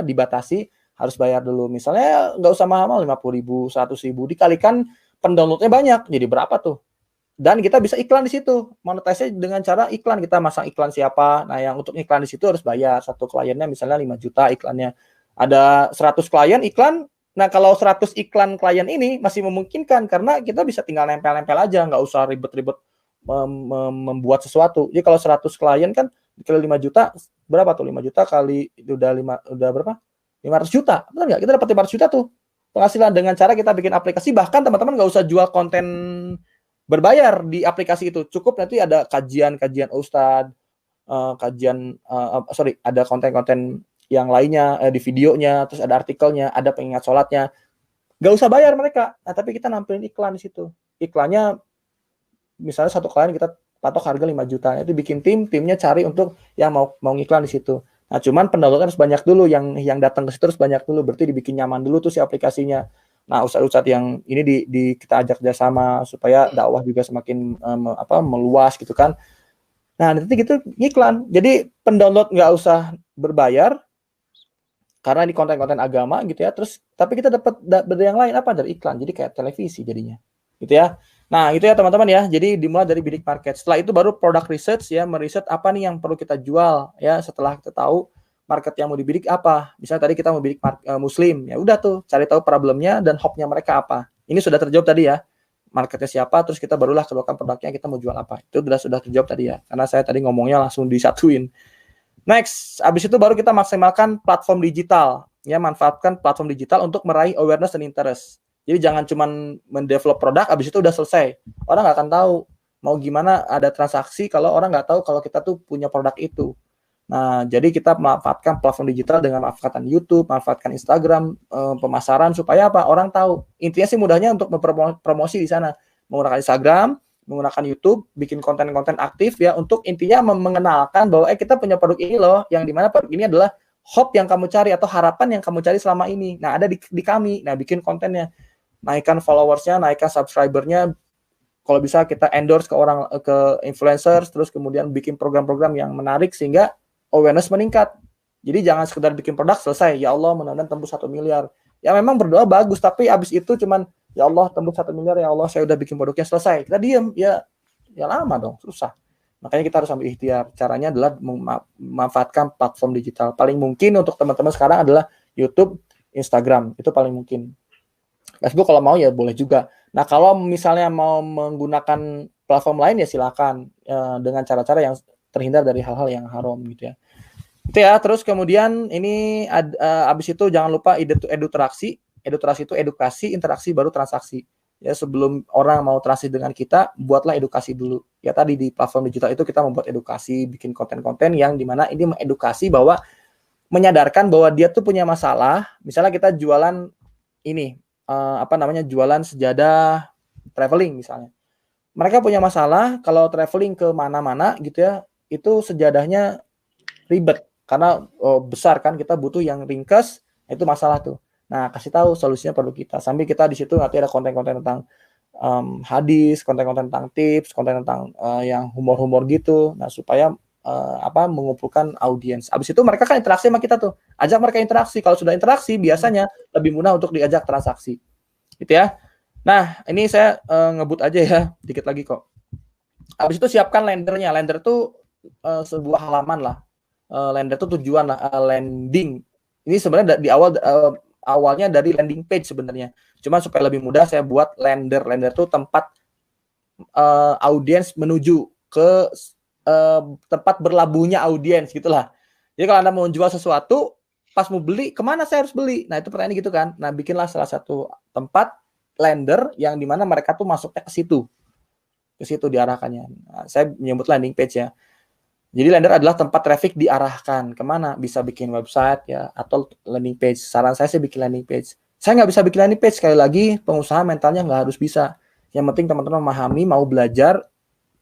[SPEAKER 1] dibatasi, harus bayar dulu. Misalnya nggak usah mahal, 50.000, 100.000, dikalikan pendownloadnya banyak, jadi berapa tuh? Dan kita bisa iklan di situ, monetize dengan cara iklan, kita masang iklan siapa. Nah, yang untuk iklan di situ harus bayar, satu kliennya misalnya 5 juta iklannya. Ada 100 klien iklan. Nah, kalau 100 iklan klien ini masih memungkinkan, karena kita bisa tinggal nempel-nempel aja, nggak usah ribet-ribet membuat sesuatu. Jadi kalau 100 klien kan kali 5 juta, berapa tuh? 5 juta kali udah berapa? 500 juta. Benar nggak? Kita dapat 500 juta tuh penghasilan dengan cara kita bikin aplikasi. Bahkan teman-teman nggak usah jual konten berbayar di aplikasi itu, cukup nanti ada kajian Ustadz, ada konten-konten yang lainnya di videonya, terus ada artikelnya, ada pengingat sholatnya, nggak usah bayar mereka. Nah tapi kita nampilin iklan di situ, iklannya misalnya satu klien kita patok harga 5 juta, itu bikin timnya cari untuk yang mau ngiklan di situ. Nah cuman pendownload harus banyak dulu, yang datang ke situ harus banyak dulu, berarti dibikin nyaman dulu tuh si aplikasinya. Nah, ustadz-ustadz yang ini kita ajak kerjasama supaya dakwah juga semakin meluas gitu kan. Nah, nanti gitu iklan. Jadi pendownload nggak usah berbayar karena ini konten-konten agama gitu ya. Terus tapi kita dapat yang lain apa dari iklan. Jadi kayak televisi jadinya. Gitu ya. Nah, itu ya teman-teman ya. Jadi dimulai dari bidik market. Setelah itu baru product research ya, meriset apa nih yang perlu kita jual ya, setelah kita tahu market yang mau dibidik apa. Misalnya tadi kita mau bidik muslim, ya udah tuh cari tahu problemnya dan hope-nya mereka apa. Ini sudah terjawab tadi ya. Marketnya siapa, terus kita barulah keluarkan produknya, kita mau jual apa. Itu sudah terjawab tadi ya. Karena saya tadi ngomongnya langsung disatuin. Next, habis itu baru kita maksimalkan platform digital. Ya, manfaatkan platform digital untuk meraih awareness dan interest. Jadi jangan cuma mendevelop produk, habis itu udah selesai. Orang nggak akan tahu mau gimana ada transaksi kalau orang nggak tahu kalau kita tuh punya produk itu. Nah, jadi kita memanfaatkan platform digital dengan memanfaatkan YouTube, memanfaatkan Instagram, pemasaran supaya apa? Orang tahu. Intinya sih mudahnya untuk mempromosi di sana. Menggunakan Instagram, menggunakan YouTube, bikin konten-konten aktif ya, untuk intinya mengenalkan bahwa kita punya produk ini loh, yang dimana produk ini adalah hope yang kamu cari atau harapan yang kamu cari selama ini. Nah, ada di kami. Nah, bikin kontennya. Naikkan followersnya, naikkan subscribernya, kalau bisa kita endorse ke influencers, terus kemudian bikin program-program yang menarik sehingga awareness meningkat. Jadi jangan sekedar bikin produk selesai, ya Allah mudah-mudahan tembus 1 miliar. Ya memang berdoa bagus, tapi abis itu cuman ya Allah tembus 1 miliar, ya Allah saya udah bikin produknya selesai. Kita diem, ya lama dong, susah. Makanya kita harus ambil ikhtiar. Caranya adalah memanfaatkan platform digital. Paling mungkin untuk teman-teman sekarang adalah YouTube, Instagram, itu paling mungkin. Facebook kalau mau ya boleh juga. Nah kalau misalnya mau menggunakan platform lain ya silakan dengan cara-cara yang terhindar dari hal-hal yang haram gitu ya. Itu ya. Terus kemudian ini abis itu jangan lupa eduteraksi. Eduteraksi itu edukasi, interaksi baru transaksi. Ya sebelum orang mau transaksi dengan kita, buatlah edukasi dulu. Ya tadi di platform digital itu kita membuat edukasi, bikin konten-konten yang dimana ini mengedukasi bahwa menyadarkan bahwa dia tuh punya masalah. Misalnya kita jualan ini jualan sejadah traveling misalnya. Mereka punya masalah kalau traveling ke mana-mana gitu ya, itu sejadahnya ribet karena besar kan, kita butuh yang ringkas, itu masalah tuh. Nah, kasih tahu solusinya perlu kita. Sambil kita di situ nanti ada konten-konten tentang hadis, konten-konten tentang tips, konten tentang yang humor-humor gitu. Nah, supaya mengumpulkan audiens. Abis itu mereka kan interaksi sama kita tuh. Ajak mereka interaksi. Kalau sudah interaksi biasanya lebih mudah untuk diajak transaksi. Gitu ya. Nah, ini saya ngebut aja ya, dikit lagi kok. Abis itu siapkan lendernya. Lender tuh sebuah halaman lah. Lender tuh tujuan lah, landing. Ini sebenarnya di awalnya dari landing page sebenarnya. Cuma supaya lebih mudah saya buat lender. Lender tuh tempat audiens menuju ke tempat berlabuhnya audiens gitulah. Jadi kalau Anda mau jual sesuatu, pas mau beli, kemana saya harus beli? Nah itu pertanyaan gitu kan. Nah bikinlah salah satu tempat lender yang dimana mereka tuh masuknya ke situ diarahkannya. Nah, saya menyebut landing page ya. Jadi lender adalah tempat traffic diarahkan kemana? Bisa bikin website ya atau landing page. Saran saya sih bikin landing page. Saya nggak bisa bikin landing page, sekali lagi pengusaha mentalnya nggak harus bisa. Yang penting teman-teman memahami, mau belajar.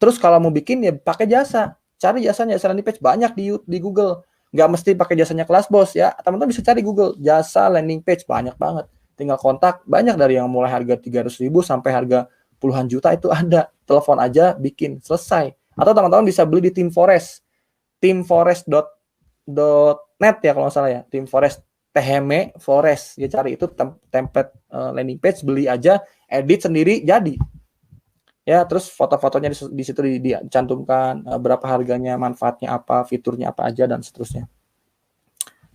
[SPEAKER 1] Terus kalau mau bikin ya pakai jasa, cari jasanya, landing page banyak di Google. Nggak mesti pakai jasanya Kelas Bos ya. Teman-teman bisa cari Google jasa landing page banyak banget. Tinggal kontak, banyak dari yang mulai harga 300.000 sampai harga puluhan juta itu ada. Telepon aja, bikin, selesai. Atau teman-teman bisa beli di teamforest.net ya kalau nggak salah ya. Teamforest THM Forest. Ya cari itu template landing page, beli aja, edit sendiri jadi. Ya, terus foto-fotonya di situ dicantumkan, berapa harganya, manfaatnya apa, fiturnya apa aja, dan seterusnya.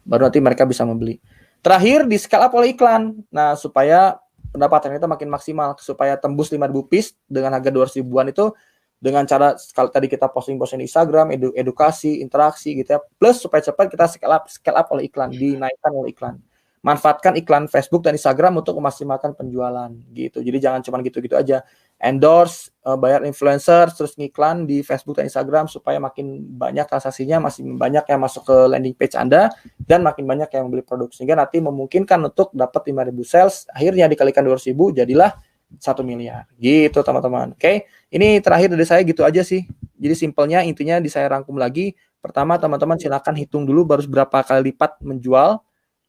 [SPEAKER 1] Baru nanti mereka bisa membeli. Terakhir, di scale up oleh iklan. Nah, supaya pendapatan kita makin maksimal, supaya tembus 5.000 piece dengan harga 200 ribuan itu, dengan cara, kalau tadi kita posting di Instagram, edukasi, interaksi gitu ya, plus supaya cepat kita scale up oleh iklan, dinaikkan oleh iklan. Manfaatkan iklan Facebook dan Instagram untuk memaksimalkan penjualan gitu. Jadi jangan cuma gitu-gitu aja. Endorse, bayar influencer, terus ngiklan di Facebook dan Instagram supaya makin banyak transaksinya, masih banyak yang masuk ke landing page Anda dan makin banyak yang membeli produk, sehingga nanti memungkinkan untuk dapat 5.000 sales, akhirnya dikalikan 200.000 jadilah 1 miliar gitu teman-teman. Oke, ini terakhir dari saya gitu aja sih. Jadi simpelnya, intinya saya rangkum lagi. Pertama, teman-teman silakan hitung dulu baru berapa kali lipat menjual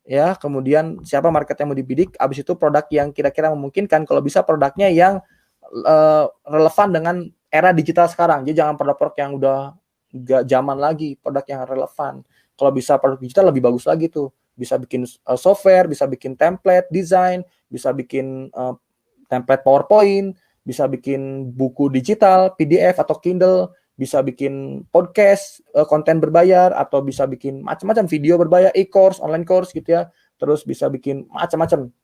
[SPEAKER 1] ya, kemudian siapa market yang mau dibidik, habis itu produk yang kira-kira memungkinkan, kalau bisa produknya yang relevan dengan era digital sekarang. Jadi jangan produk-produk yang udah nggak zaman lagi, produk yang relevan. Kalau bisa produk digital lebih bagus lagi tuh. Bisa bikin software, bisa bikin template design, bisa bikin template PowerPoint, bisa bikin buku digital, PDF atau Kindle, bisa bikin podcast, konten berbayar, atau bisa bikin macam-macam video berbayar, e-course, online course gitu ya. Terus bisa bikin macam-macam.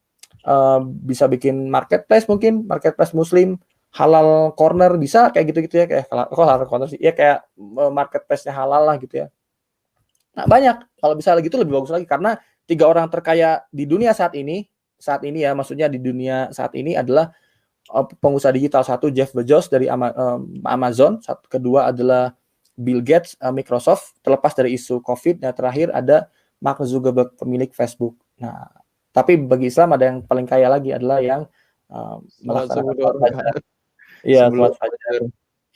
[SPEAKER 1] Bisa bikin marketplace mungkin, marketplace muslim, halal corner bisa kayak gitu-gitu ya, kayak halal corner sih, ya kayak marketplace-nya halal lah gitu ya. Nah banyak, kalau bisa gitu lebih bagus lagi, karena 3 orang terkaya di dunia saat ini ya, maksudnya di dunia saat ini adalah pengusaha digital. Satu Jeff Bezos dari Amazon, kedua adalah Bill Gates Microsoft, terlepas dari isu COVID. Nah terakhir ada Mark Zuckerberg pemilik Facebook. Nah tapi bagi Islam ada yang paling kaya lagi, adalah yang melaksanakan sholat fajar. Iya, sholat fajar.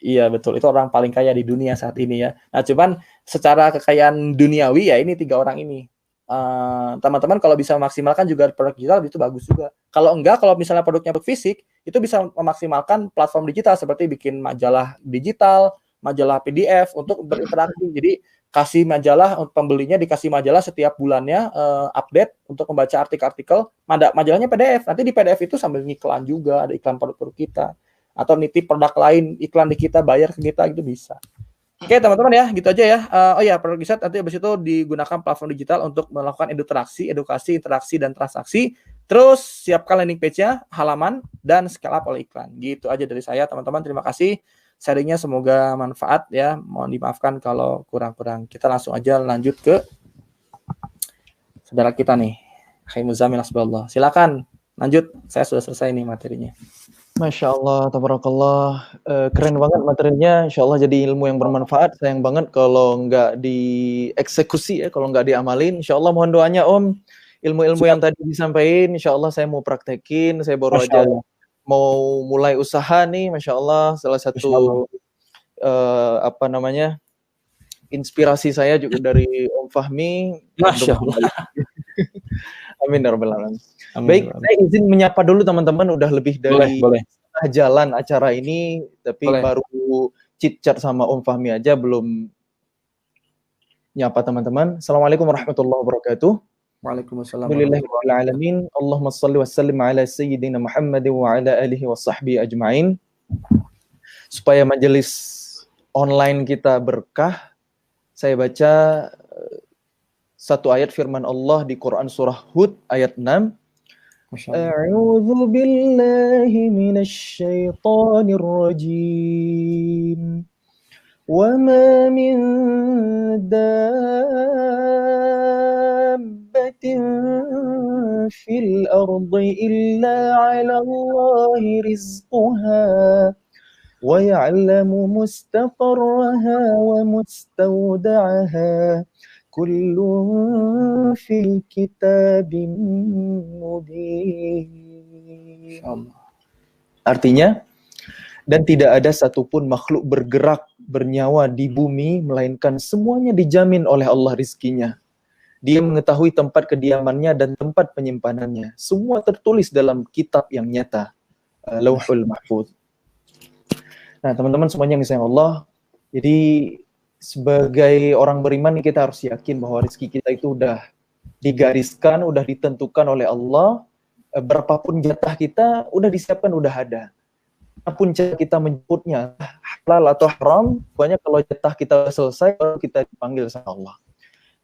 [SPEAKER 1] Iya betul, itu orang paling kaya di dunia saat ini ya. Nah cuman secara kekayaan duniawi ya ini 3 orang ini. Teman-teman kalau bisa maksimalkan juga produk digital itu bagus juga. Kalau enggak, kalau misalnya produknya fisik, itu bisa memaksimalkan platform digital seperti bikin majalah digital, majalah PDF untuk berinteraksi. Jadi kasih majalah, pembelinya dikasih majalah setiap bulannya, update untuk membaca artikel-artikel, majalahnya PDF. Nanti di PDF itu sambil ngiklan juga, ada iklan produk-produk kita. Atau nitip produk lain, iklan di kita, bayar ke kita, itu bisa. Oke teman-teman ya, gitu aja ya. Oh ya, produk riset nanti habis itu digunakan platform digital untuk melakukan edukasi, interaksi, dan transaksi. Terus siapkan landing page-nya, halaman, dan scale up oleh iklan. Gitu aja dari saya teman-teman. Terima kasih. Sharingnya semoga manfaat ya. Mohon dimaafkan kalau kurang-kurang. Kita langsung aja lanjut ke saudara kita nih. Akhi Muzamil Asballah. Silakan lanjut. Saya sudah selesai nih materinya.
[SPEAKER 2] Masya Allah, tabarakallah, keren banget materinya, insya Allah jadi ilmu yang bermanfaat. Sayang banget kalau nggak dieksekusi ya, kalau nggak diamalin. Insya Allah mohon doanya Om, ilmu-ilmu yang tadi disampaikan, insya Allah saya mau praktekin, saya baru aja mau mulai usaha nih, Masya Allah, salah satu inspirasi saya juga dari Om Fahmi.
[SPEAKER 1] Masya Allah.
[SPEAKER 2] Amin ya rabbal alamin. Baik, saya izin menyapa dulu teman-teman, udah lebih dari setengah jalan acara ini, tapi baru chit-chat sama Om Fahmi aja, belum nyapa teman-teman. Assalamualaikum warahmatullahi wabarakatuh.
[SPEAKER 1] Waalaikumsalam
[SPEAKER 2] warahmatullahi alamin. Allahumma salli wa sallim ala sayyidina Muhammad wa ala alihi wa sahbihi ajma'in. Supaya majelis online kita berkah, saya baca satu ayat firman Allah di Quran surah Hud ayat 6. A'udzu billahi minasy syaithanir rajim. Wa ma min dabbatin fil ardi illa 'ala Allahi rizquha wa ya'lamu mustaqarraha wa mustawda'aha. Kullun fil kitabim mubin. Artinya, dan tidak ada satupun makhluk bergerak, bernyawa di bumi, melainkan semuanya dijamin oleh Allah rizkinya. Dia mengetahui tempat kediamannya dan tempat penyimpanannya. Semua tertulis dalam kitab yang nyata, Lauhul Mahfuz. Nah, teman-teman semuanya yang disayang Allah, jadi sebagai orang beriman kita harus yakin bahwa rezeki kita itu udah digariskan, udah ditentukan oleh Allah. Berapapun jatah kita udah disiapkan, udah ada. Apapun cara kita menyebutnya halal atau haram, pokoknya kalau jatah kita selesai baru kita dipanggil sama Allah.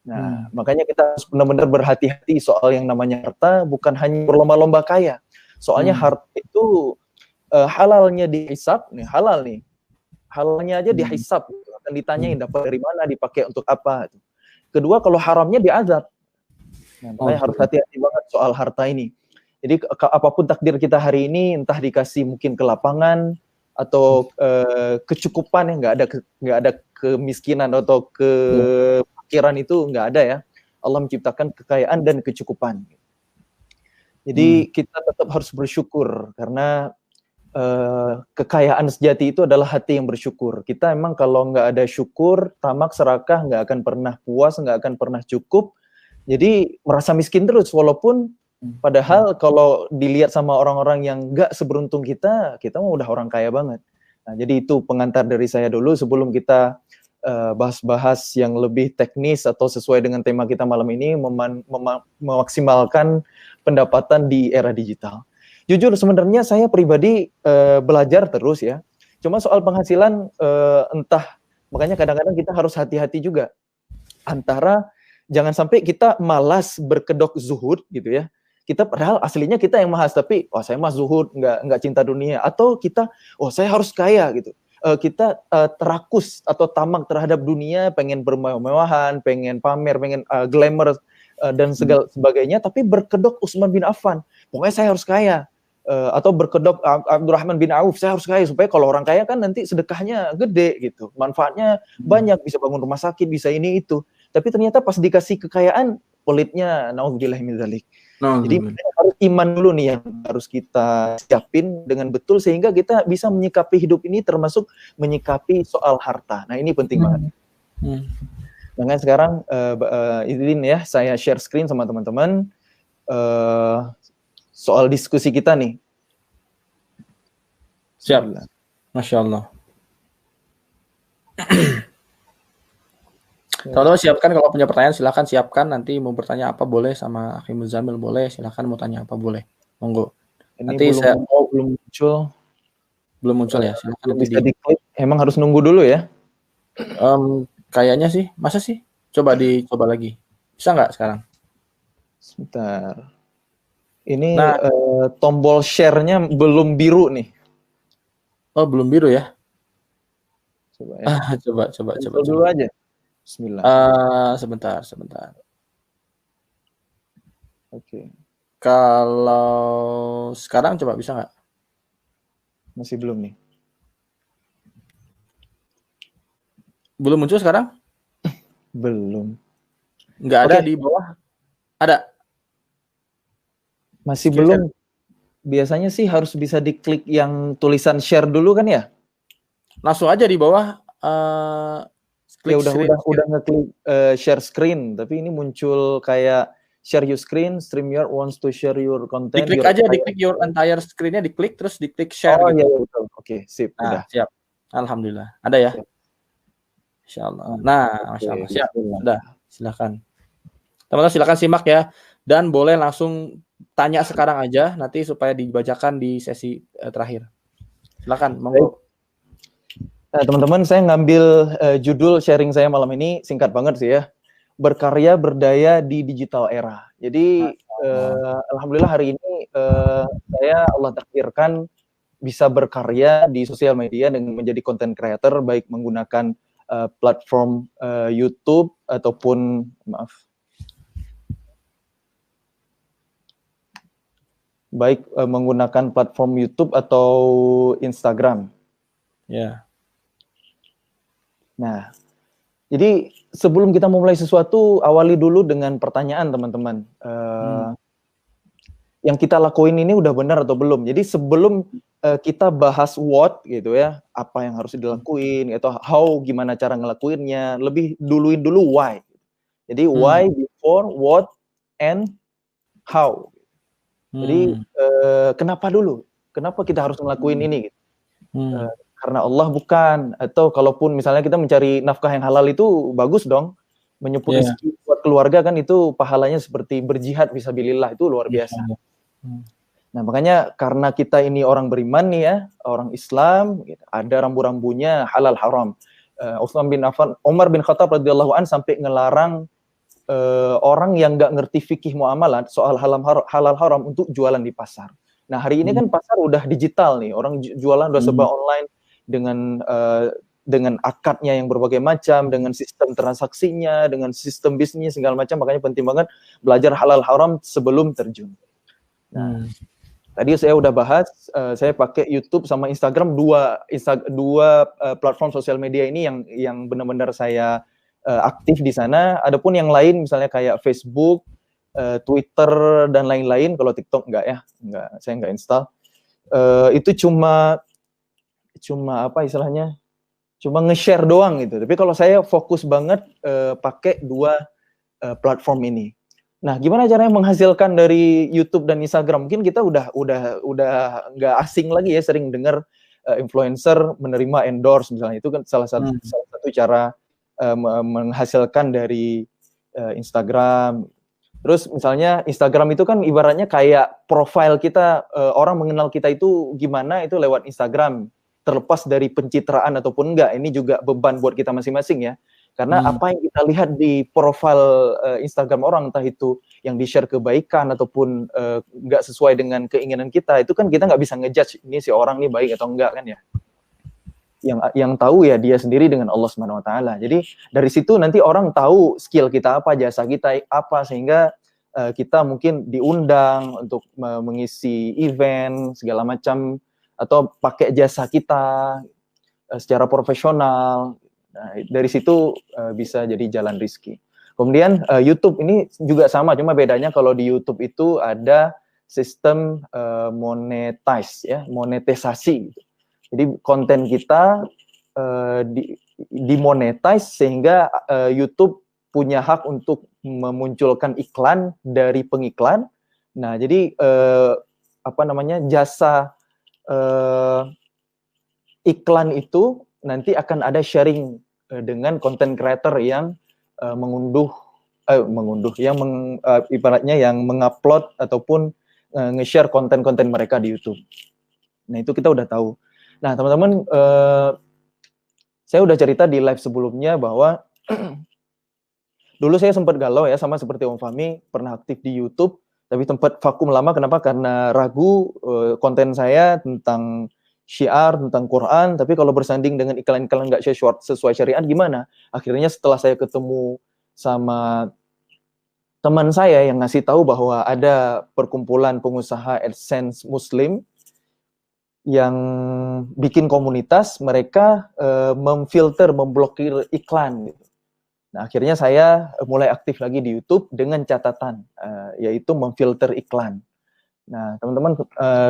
[SPEAKER 2] Nah, makanya kita harus benar-benar berhati-hati soal yang namanya harta, bukan hanya berlomba-lomba kaya. Soalnya harta itu halalnya dihisab, nih halal nih. Halalnya aja dihisab, akan ditanyain dapat dari mana, dipakai untuk apa. Kedua, kalau haramnya diazab. Nah, makanya harus hati-hati banget soal harta ini. Jadi apapun takdir kita hari ini, entah dikasih mungkin kelapangan atau kecukupan, ya nggak ada kemiskinan atau kefakiran, itu nggak ada ya. Allah menciptakan kekayaan dan kecukupan. Jadi kita tetap harus bersyukur karena kekayaan sejati itu adalah hati yang bersyukur. Kita emang kalau nggak ada syukur, tamak, serakah, nggak akan pernah puas, nggak akan pernah cukup. Jadi merasa miskin terus, walaupun padahal kalau dilihat sama orang-orang yang nggak seberuntung kita mah udah orang kaya banget. Nah, jadi itu pengantar dari saya dulu sebelum kita bahas-bahas yang lebih teknis atau sesuai dengan tema kita malam ini, memaksimalkan pendapatan di era digital. Jujur sebenarnya saya pribadi belajar terus ya. Cuma soal penghasilan makanya kadang-kadang kita harus hati-hati juga. Antara jangan sampai kita malas berkedok zuhud gitu ya. Kita padahal aslinya kita yang mahas, tapi saya mah zuhud, nggak cinta dunia. Atau kita saya harus kaya gitu. Kita terakus atau tamak terhadap dunia, pengen bermewah-mewahan, pengen pamer, pengen glamour dan segala sebagainya, tapi berkedok Utsman bin Affan. Pokoknya saya harus kaya. Atau berkedok Abdurrahman bin Auf, saya harus kaya supaya kalau orang kaya kan nanti sedekahnya gede gitu, manfaatnya banyak, bisa bangun rumah sakit, bisa ini itu. Tapi ternyata pas dikasih kekayaan, pelitnya naudzubillah min dzalik. Jadi harus iman dulu nih yang harus kita siapin dengan betul sehingga kita bisa menyikapi hidup ini, termasuk menyikapi soal harta. Nah ini penting banget. Makanya sekarang izin ya saya share screen sama teman-teman soal diskusi kita nih.
[SPEAKER 1] Siap. Masya Allah. Teman-teman siapkan, kalau punya pertanyaan silahkan siapkan. Nanti mau bertanya apa boleh, sama Akhi Muzamil boleh. Silahkan mau tanya apa boleh. Monggo.
[SPEAKER 2] Ini nanti belum muncul.
[SPEAKER 1] Belum muncul ya. Silahkan nanti
[SPEAKER 2] bisa diklik. Emang harus nunggu dulu ya?
[SPEAKER 1] Kayaknya sih. Masa sih? Coba dicoba lagi. Bisa nggak sekarang?
[SPEAKER 2] Sebentar. Ini tombol share-nya belum biru nih.
[SPEAKER 1] Oh, belum biru ya?
[SPEAKER 2] Coba ya.
[SPEAKER 1] Coba
[SPEAKER 2] dulu aja. Bismillah.
[SPEAKER 1] Sebentar.
[SPEAKER 2] Oke.
[SPEAKER 1] Kalau sekarang coba bisa nggak?
[SPEAKER 2] Masih belum nih.
[SPEAKER 1] Belum muncul sekarang?
[SPEAKER 2] Belum.
[SPEAKER 1] Nggak ada di bawah? Ada?
[SPEAKER 2] Masih belum. Biasanya sih harus bisa diklik yang tulisan share dulu kan ya?
[SPEAKER 1] Langsung aja di bawah.
[SPEAKER 2] Ya udah ngeklik share screen, tapi ini muncul kayak share your screen, StreamYard wants to share your content.
[SPEAKER 1] Diklik aja, diklik your entire screen-nya, diklik terus diklik share.
[SPEAKER 2] Oh gitu. Iya betul. Oke, sip.
[SPEAKER 1] Nah, siap. Alhamdulillah. Ada ya? Insyaallah. Nah, Masya Allah. Siap. Sudah. Silakan. Teman-teman silakan simak ya. Dan boleh langsung tanya sekarang aja, nanti supaya dibacakan di sesi terakhir. Silakan, monggo.
[SPEAKER 2] Nah, teman-teman, saya ngambil judul sharing saya malam ini singkat banget sih ya. Berkarya berdaya di digital era. Jadi alhamdulillah hari ini saya Allah takdirkan bisa berkarya di sosial media dengan menjadi content creator, baik menggunakan platform YouTube ataupun menggunakan platform YouTube atau Instagram.
[SPEAKER 1] Ya.
[SPEAKER 2] Nah, jadi sebelum kita memulai sesuatu, awali dulu dengan pertanyaan teman-teman. Yang kita lakuin ini udah benar atau belum? Jadi sebelum kita bahas what gitu ya, apa yang harus dilakuin, atau how, gimana cara ngelakuinnya, lebih duluin dulu why. Jadi why before what and how. Jadi kenapa dulu? Kenapa kita harus ngelakuin ini? Gitu. Karena Allah bukan, atau kalaupun misalnya kita mencari nafkah yang halal itu bagus dong, menyebut rezeki buat keluarga kan itu pahalanya seperti berjihad fisabilillah, itu luar biasa. Nah makanya karena kita ini orang beriman nih ya, orang Islam, gitu, ada rambu-rambunya halal haram. Umar bin Khattab radhiyallahu an sampai ngelarang orang yang nggak ngerti fikih muamalat soal halal haram untuk jualan di pasar. Nah hari ini kan pasar udah digital nih, orang jualan udah serba online dengan akadnya yang berbagai macam, dengan sistem transaksinya, dengan sistem bisnis segala macam. Makanya penting banget belajar halal haram sebelum terjun. Nah, tadi saya udah bahas, saya pakai YouTube sama Instagram, dua platform sosial media ini yang benar-benar saya aktif di sana. Adapun yang lain misalnya kayak Facebook, Twitter dan lain-lain. Kalau TikTok saya nggak install. Itu cuma apa istilahnya? Cuma nge-share doang gitu. Tapi kalau saya fokus banget pakai dua platform ini. Nah, gimana caranya menghasilkan dari YouTube dan Instagram? Mungkin kita udah nggak asing lagi ya, sering dengar influencer menerima endorse misalnya. Itu kan salah satu cara menghasilkan dari Instagram. Terus misalnya Instagram itu kan ibaratnya kayak profil kita, orang mengenal kita itu gimana itu lewat Instagram. Terlepas dari pencitraan ataupun enggak, ini juga beban buat kita masing-masing ya. Karena apa yang kita lihat di profil Instagram orang, entah itu yang di-share kebaikan ataupun enggak sesuai dengan keinginan kita, itu kan kita nggak bisa ngejudge ini si orang nih baik atau enggak kan ya. Yang tahu ya dia sendiri dengan Allah Subhanahu wa taala. Jadi dari situ nanti orang tahu skill kita apa, jasa kita apa, sehingga kita mungkin diundang untuk mengisi event segala macam, atau pakai jasa kita secara profesional. Nah, dari situ bisa jadi jalan rezeki. Kemudian YouTube ini juga sama, cuma bedanya kalau di YouTube itu ada sistem monetisasi. Jadi konten kita dimonetize sehingga YouTube punya hak untuk memunculkan iklan dari pengiklan. Nah, jadi jasa iklan itu nanti akan ada sharing dengan content creator yang ibaratnya yang mengupload ataupun nge-share konten-konten mereka di YouTube. Nah, itu kita udah tahu. Nah, teman-teman, saya udah cerita di live sebelumnya bahwa dulu saya sempat galau ya, sama seperti Om Fahmi, pernah aktif di YouTube, tapi tempat vakum lama. Kenapa? Karena ragu konten saya tentang syiar, tentang Quran, tapi kalau bersanding dengan iklan-iklan nggak sesuai syariat gimana? Akhirnya setelah saya ketemu sama teman saya yang ngasih tahu bahwa ada perkumpulan pengusaha AdSense Muslim yang bikin komunitas, mereka memfilter, memblokir iklan gitu. Nah, akhirnya saya mulai aktif lagi di YouTube dengan catatan, yaitu memfilter iklan. Nah, teman-teman,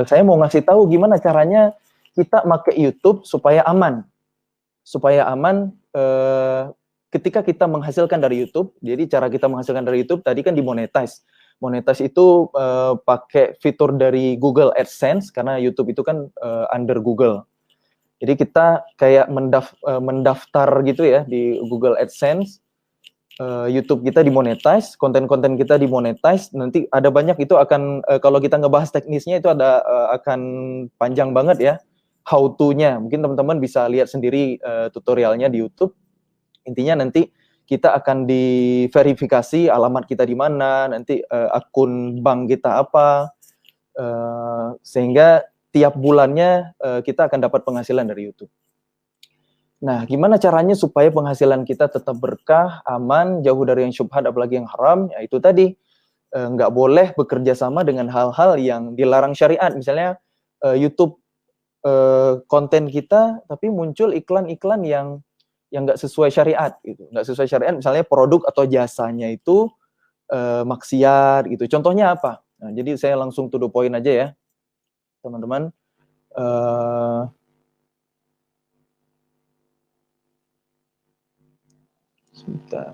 [SPEAKER 2] saya mau ngasih tahu gimana caranya kita pakai YouTube supaya aman. Supaya aman ketika kita menghasilkan dari YouTube. Jadi cara kita menghasilkan dari YouTube tadi kan dimonetize. Monetize itu pakai fitur dari Google AdSense, karena YouTube itu kan under Google. Jadi kita kayak mendaftar gitu ya di Google AdSense. YouTube kita dimonetize, konten-konten kita dimonetize, nanti ada banyak itu akan kalau kita ngebahas teknisnya itu ada akan panjang banget ya, how to-nya. Mungkin teman-teman bisa lihat sendiri tutorialnya di YouTube. Intinya nanti kita akan diverifikasi alamat kita di mana, nanti akun bank kita apa, sehingga tiap bulannya kita akan dapat penghasilan dari YouTube. Nah, gimana caranya supaya penghasilan kita tetap berkah, aman, jauh dari yang syubhat, apalagi yang haram? Ya itu tadi, nggak boleh bekerja sama dengan hal-hal yang dilarang syariat. Misalnya YouTube konten kita, tapi muncul iklan-iklan yang nggak sesuai syariat, gitu. Nggak sesuai syariat, misalnya produk atau jasanya itu maksiat, gitu. Contohnya apa? Nah, jadi saya langsung to the point aja ya, teman-teman. Sebentar.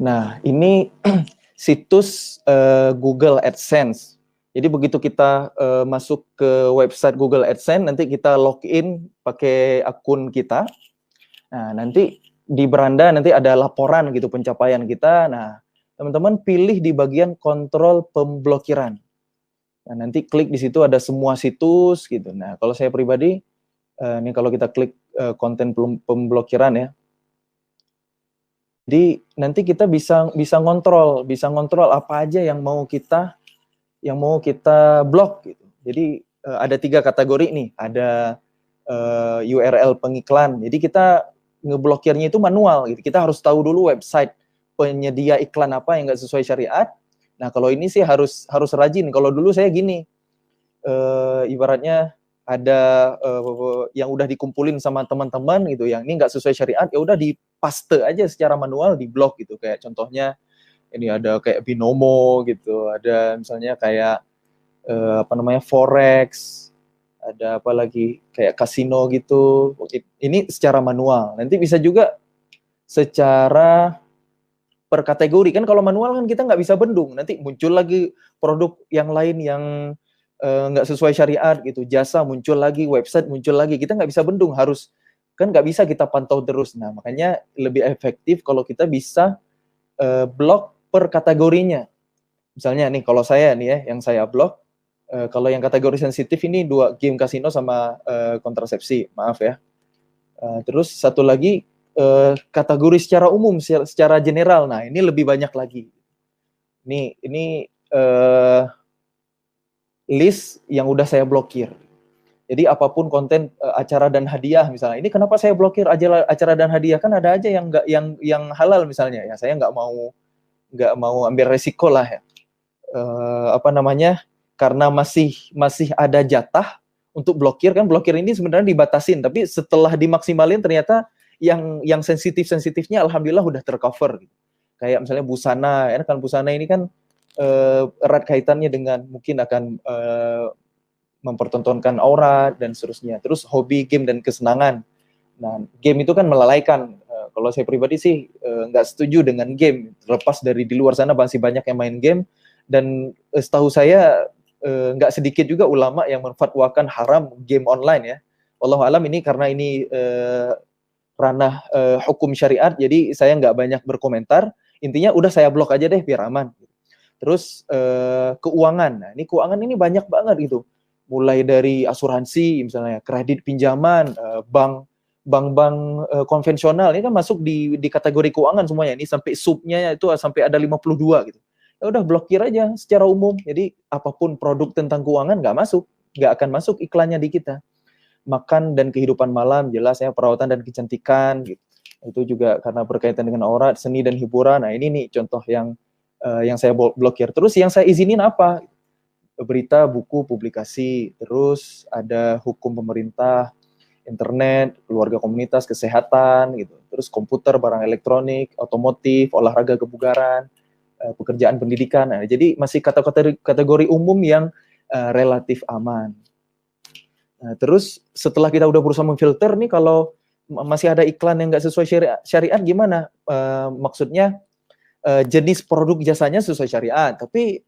[SPEAKER 2] Nah, ini situs Google AdSense. Jadi begitu kita masuk ke website Google AdSense, nanti kita login pakai akun kita. Nah, nanti di beranda nanti ada laporan gitu pencapaian kita. Nah, teman-teman pilih di bagian kontrol pemblokiran. Nah, nanti klik di situ ada semua situs gitu. Nah, kalau saya pribadi, ini kalau kita klik konten pemblokiran ya. Jadi nanti kita bisa ngontrol apa aja yang mau kita blok gitu. Jadi ada 3 kategori nih, ada URL pengiklan. Jadi kita ngeblokirnya itu manual gitu. Kita harus tahu dulu website penyedia iklan apa yang nggak sesuai syariat. Nah, kalau ini sih harus rajin. Kalau dulu saya gini, ibaratnya ada yang udah dikumpulin sama teman-teman gitu, yang ini nggak sesuai syariat, ya udah dipaste aja secara manual, di blok gitu. Kayak contohnya ini ada kayak binomo gitu, ada misalnya kayak forex, ada apa lagi kayak kasino gitu. Ini secara manual. Nanti bisa juga secara per kategori, kan kalau manual kan kita nggak bisa bendung, nanti muncul lagi produk yang lain yang nggak sesuai syariat gitu, jasa muncul lagi, website muncul lagi, kita nggak bisa bendung, harus kan nggak bisa kita pantau terus. Nah, makanya lebih efektif kalau kita bisa blok per kategorinya. Misalnya nih, kalau saya nih ya, yang saya blok, kalau yang kategori sensitif ini 2 game kasino sama kontrasepsi, maaf ya. Terus satu lagi kategori secara umum, secara general. Nah, ini lebih banyak lagi. Ini list yang udah saya blokir. Jadi apapun konten acara dan hadiah misalnya. Ini kenapa saya blokir acara dan hadiah? Kan ada aja yang halal misalnya. Ya saya nggak mau ambil resiko lah ya. Karena masih ada jatah untuk blokir, kan blokir ini sebenarnya dibatasin, tapi setelah dimaksimalin ternyata yang sensitifnya alhamdulillah udah tercover. Kayak misalnya busana, ya kan busana ini kan erat kaitannya dengan mungkin akan mempertontonkan aurat dan seterusnya. Terus hobi game dan kesenangan. Nah, game itu kan melalaikan. Kalau saya pribadi sih nggak setuju dengan game. Terlepas dari di luar sana masih banyak yang main game, dan setahu saya nggak sedikit juga ulama yang menfatwakan haram game online ya. Wallahu alam, ini karena ini ranah hukum syariat, jadi saya nggak banyak berkomentar. Intinya udah saya blok aja deh biar aman. Terus keuangan, nah ini keuangan ini banyak banget gitu. Mulai dari asuransi misalnya, kredit pinjaman, bank-bank konvensional ini kan masuk di kategori keuangan semuanya. Ini sampai subnya itu sampai ada 52 gitu. Ya udah blokir aja secara umum. Jadi apapun produk tentang keuangan nggak akan masuk iklannya di kita. Makan dan kehidupan malam jelas ya, perawatan dan kecantikan gitu. Itu juga karena berkaitan dengan aurat, seni dan hiburan. Nah ini nih contoh yang saya blokir. Terus yang saya izinin apa? Berita, buku, publikasi. Terus ada hukum pemerintah, internet, keluarga, komunitas, kesehatan gitu. Terus komputer, barang elektronik, otomotif, olahraga, kebugaran, pekerjaan, pendidikan. Nah, jadi masih kategori umum yang relatif aman. Nah, terus setelah kita udah berusaha memfilter nih, kalau masih ada iklan yang nggak sesuai syariat gimana? Maksudnya jenis produk jasanya sesuai syariat, tapi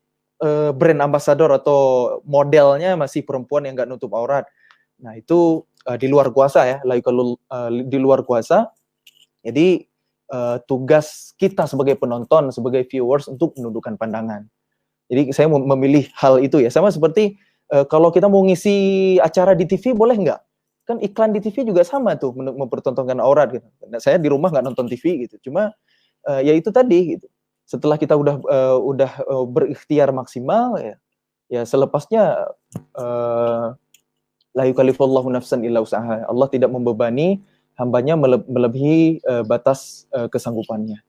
[SPEAKER 2] brand ambassador atau modelnya masih perempuan yang nggak nutup aurat. Nah itu di luar kuasa ya, di luar kuasa. Jadi tugas kita sebagai penonton, sebagai viewers untuk menundukkan pandangan. Jadi saya memilih hal itu ya, sama seperti kalau kita mau ngisi acara di TV boleh nggak? Kan iklan di TV juga sama tuh, mempertontonkan aurat gitu. Nah, saya di rumah nggak nonton TV gitu, cuma ya itu tadi gitu. Setelah kita udah berikhtiar maksimal ya selepasnya la yukallifullahu nafsan illa usaha. Allah tidak membebani hambanya melebihi batas kesanggupannya.